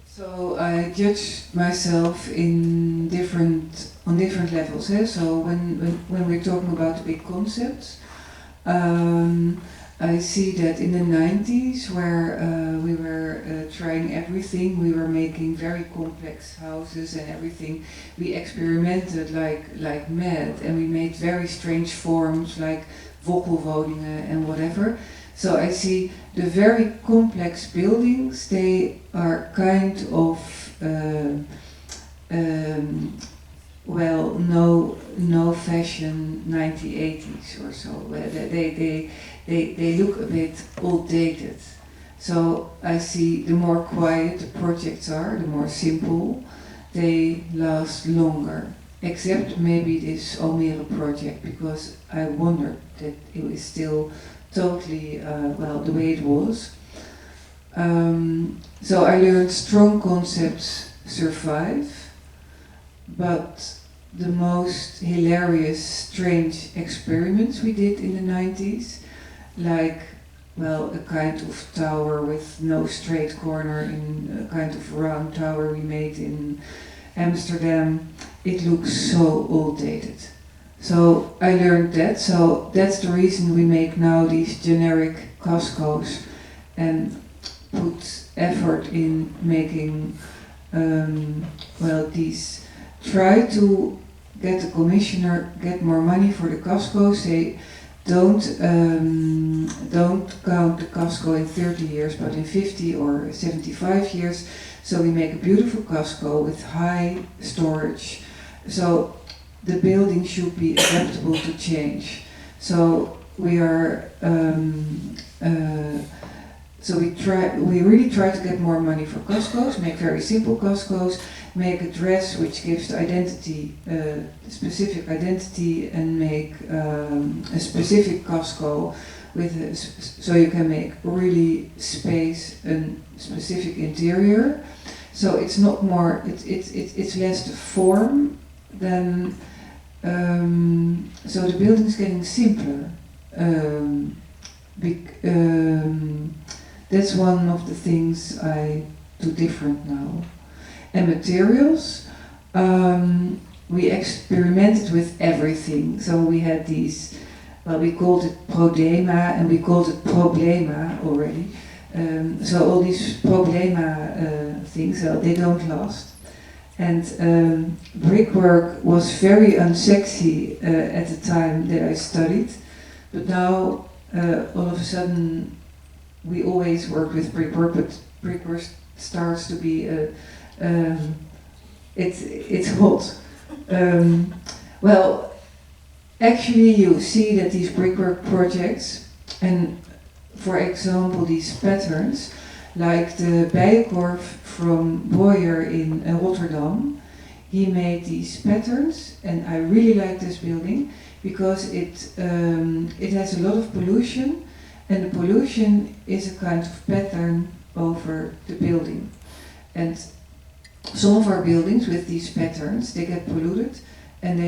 So I judge myself on different levels. So when we're talking about big concepts, I see that in the 90s, where we were trying everything, we were making very complex houses and everything. We experimented like mad, and we made very strange forms like Wokkelwoningen and whatever. So I see the very complex buildings, they are kind of no fashion 1980s or so. They look a bit old-dated. So I see the more quiet the projects are, the more simple, they last longer. Except maybe this Almere project, because I wondered that it was still totally the way it was. So I learned strong concepts survive, but the most hilarious, strange experiments we did in the 90s, like well, a kind of tower with no straight corner, in a kind of round tower we made in Amsterdam. It looks so old-dated. So I learned that, so that's the reason we make now these generic cascos and put effort in making, well, these, try to get the commissioner, get more money for the cascos. They don't count the casco in 30 years, but in 50 or 75 years. So we make a beautiful casco with high storage. So the building should be adaptable to change. So we are, so we really try to get more money for cascos, make very simple cascos, make a dress which gives the identity, specific identity, and make a specific casco with so you can make really space and specific interior. So it's not more, it's less the form than, so the building's getting simpler. That's one of the things I do different now. And materials, we experimented with everything. So we had these, well, we called it Prodema and we called it Problema already. So all these Problema things, they don't last. And brickwork was very unsexy at the time that I studied, but now all of a sudden we always work with brickwork, but brickwork starts to be it's hot. Well, actually you see that these brickwork projects, and for example these patterns, like the Bijenkorf from Boyer in Rotterdam, he made these patterns, and I really like this building because it has a lot of pollution, and the pollution is a kind of pattern over the building. And some of our buildings with these patterns, they get polluted, and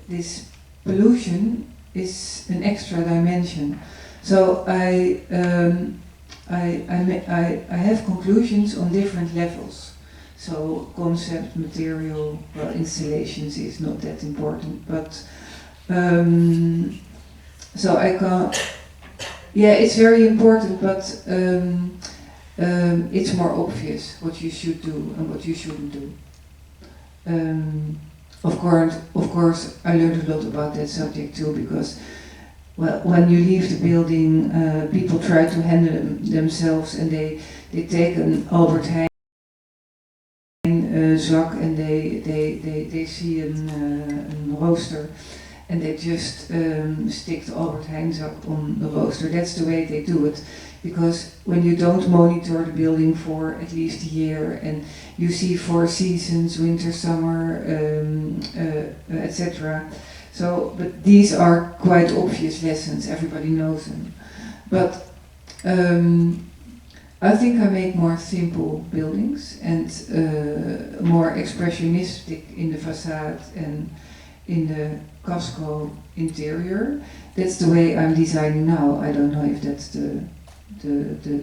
this pollution is an extra dimension. So I have conclusions on different levels. So concept, material, well, installations is not that important, but so I can't. Yeah, it's very important, but it's more obvious what you should do and what you shouldn't do. Of course, I learned a lot about that subject too, because, well, when you leave the building, people try to handle themselves, and they take an Albert Heijn zak, and they see a rooster, and they just stick the Albert Heijn zak on the rooster. That's the way they do it, because when you don't monitor the building for at least a year, and you see 4 seasons, winter, summer, etc. So, but these are quite obvious lessons, everybody knows them. But I think I make more simple buildings and more expressionistic in the facade and in the casco interior. That's the way I'm designing now. I don't know if that's the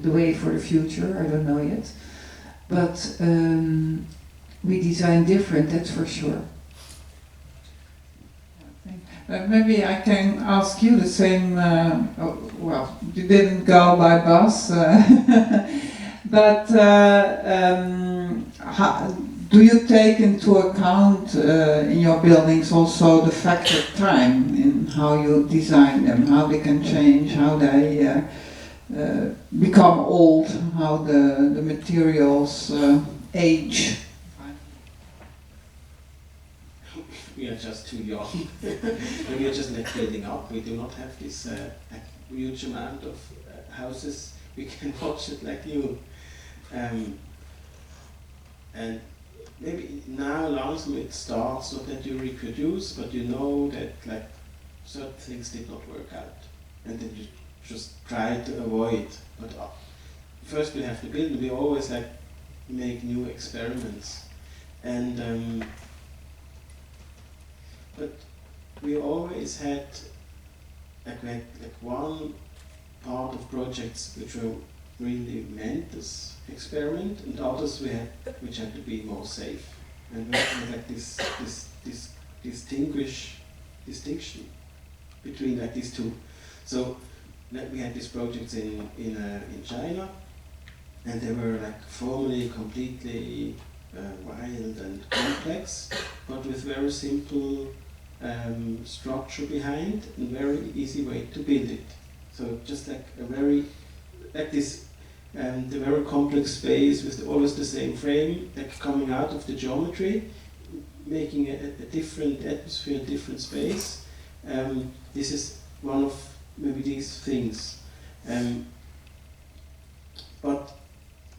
way for the future, I don't know yet. But we design different, that's for sure. Maybe I can ask you the same, well, you didn't go by bus, but do you take into account in your buildings also the factor time in how you design them, how they can change, how they become old, how the materials age? We are just too young, and we are just like building up. We do not have this huge amount of houses. We can watch it like you. And maybe now langsam it starts, not that you reproduce, but you know that like certain things did not work out, and then you just try to avoid. But first we have to build, and we always like make new experiments, and but we always had like one part of projects which were really meant as experiment, and others which had to be more safe. And we had like this distinction between like these two. So like we had these projects in China, and they were like formally completely wild and complex, but with very simple structure behind and very easy way to build it. So just like a very like this the very complex space with always the same frame, like coming out of the geometry, making a different atmosphere, a different space. This is one of maybe these things. But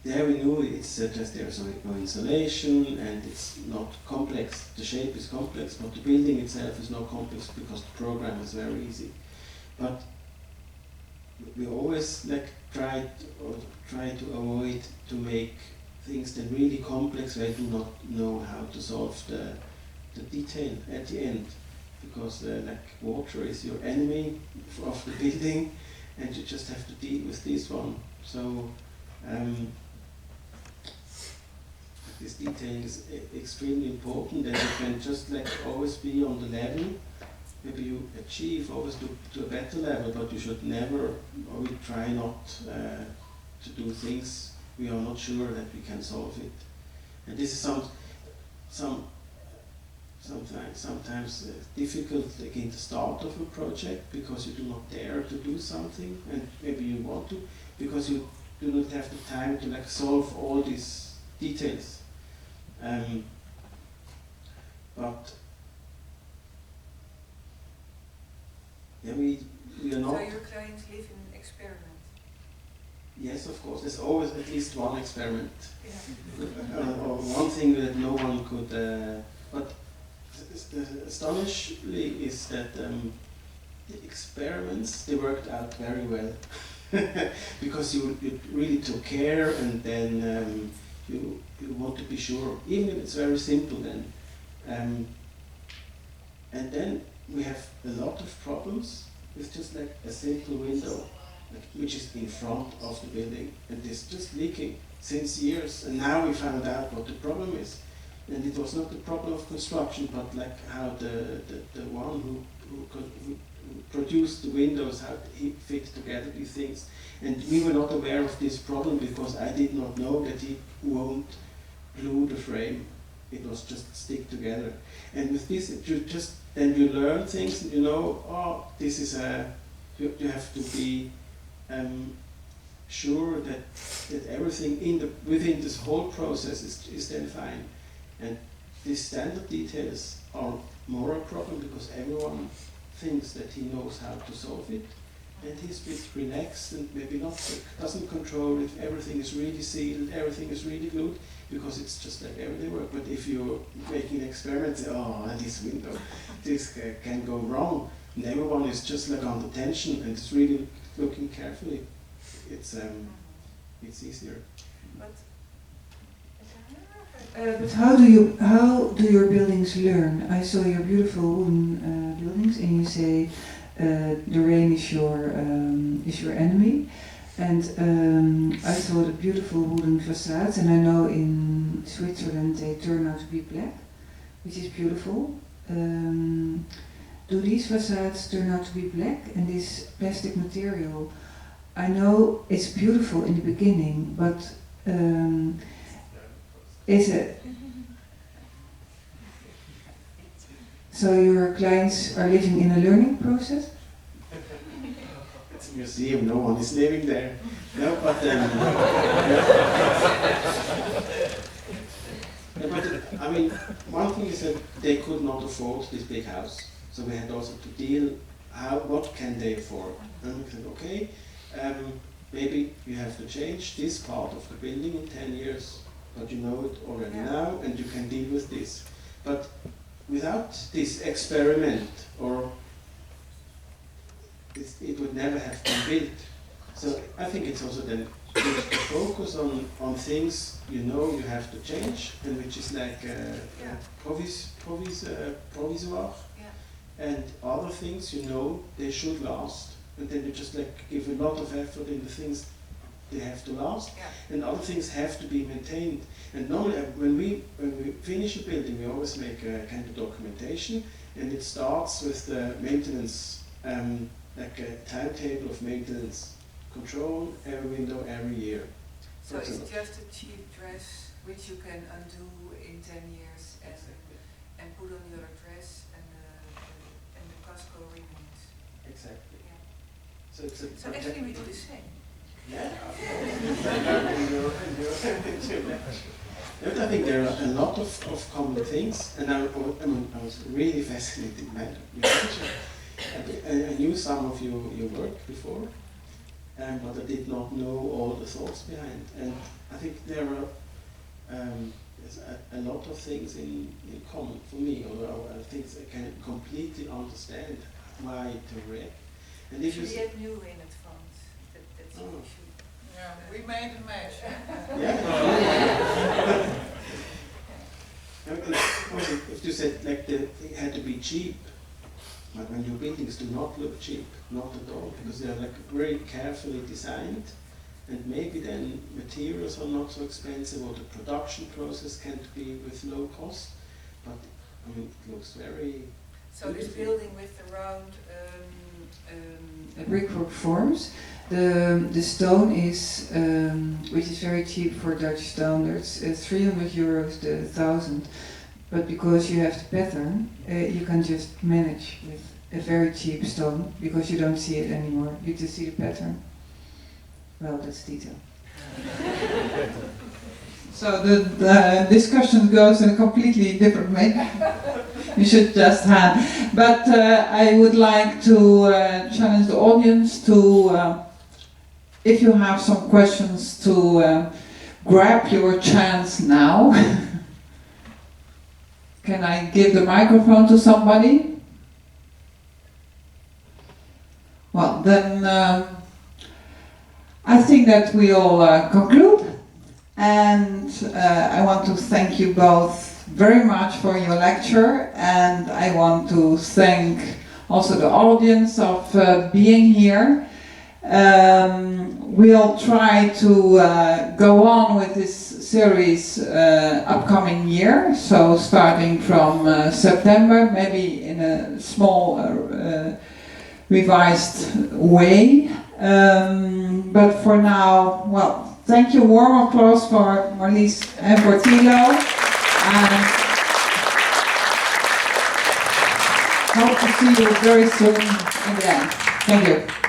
there we knew it's just there's no insulation and it's not complex. The shape is complex, but the building itself is not complex because the program is very easy. But we always like try to avoid to make things that really complex where I do not know how to solve the detail at the end, because like water is your enemy of the building, and you just have to deal with this one. So this detail is extremely important, and you can just like always be on the level. Maybe you achieve always to a better level, but you should never, or we try not to do things we are not sure that we can solve it. And this is sometimes difficult like in the start of a project, because you do not dare to do something, and maybe you want to, because you do not have the time to like solve all these details. But yeah, we are not. So your clients live in an experiment? Yes, of course. There's always at least one experiment, Yeah. or one thing that no one could. But astonishingly is that the experiments, they worked out very well, because you really took care, and then you want to be sure, even if it's very simple. Then, and then we have a lot of problems with just like a simple window, which is in front of the building, and it's just leaking since years. And now we found out what the problem is, and it was not the problem of construction, but like how the one who produced the windows, how he fit together these things. And we were not aware of this problem because I did not know that he won't glue the frame. It was just stick together. And with this, then you learn things, and you know, oh, this is you have to be sure that everything within this whole process is then fine. And these standard details are more a problem because everyone thinks that he knows how to solve it, and he's a bit relaxed and maybe not, doesn't control if everything is really sealed, everything is really glued, because it's just like everyday work. But if you're making experiments, this window, this can go wrong, and everyone is just like under tension and is really looking carefully, it's easier. But how do your buildings learn? I saw your beautiful wooden buildings, and you say the rain is your enemy. And I saw the beautiful wooden facades, and I know in Switzerland they turn out to be black, which is beautiful. Do these facades turn out to be black? And this plastic material, I know it's beautiful in the beginning, but is it? So your clients are living in a learning process? It's a museum, no one is living there. No, but I mean, one thing is that they could not afford this big house, so we had also to deal what can they afford. And we said, okay, maybe you have to change this part of the building in 10 years, but you know it already now, and you can deal with this. But without this experiment, or it would never have been built. So I think it's also then good to focus on things you know you have to change, and which is like provisoire, and other things you know they should last. and then you just like give a lot of effort in the things they have to last, and other things have to be maintained. And normally, when we finish a building, we always make a kind of documentation, and it starts with the maintenance, like a timetable of maintenance control every window every year. So it's just a cheap dress which you can undo in 10 years and put on the other dress, and the casco remains. Exactly. Yeah. So it's a So actually we do the same. Yeah. But I think there are a lot of common things, and I was really fascinated by the picture. I knew some of your work before, but I did not know all the thoughts behind. And I think there are there's a lot of things in common for me, although I think I can completely understand why to react. And if you get new in advance. That's what we should. Yeah, we made a mess. If you said like it had to be cheap, but when your buildings do not look cheap, not at all, because they're like very carefully designed, and maybe then materials are not so expensive, or the production process can't be with low cost, but I mean it looks very. So this building with the round brickwork forms, the stone is, which is very cheap for Dutch standards, 300 euros the 1,000. But because you have the pattern, you can just manage with a very cheap stone, because you don't see it anymore. You just see the pattern. Well, that's detail. So the discussion goes in a completely different way. You should just hand. But I would like to challenge the audience to, if you have some questions, to grab your chance now. Can I give the microphone to somebody? Well, then I think that we all conclude. And I want to thank you both very much for your lecture, and I want to thank also the audience of being here. We'll try to go on with this series upcoming year, so starting from September, maybe in a small revised way. But for now, well, thank you, warm applause for Marlies and for Tilo. And hope to see you very soon again. Thank you.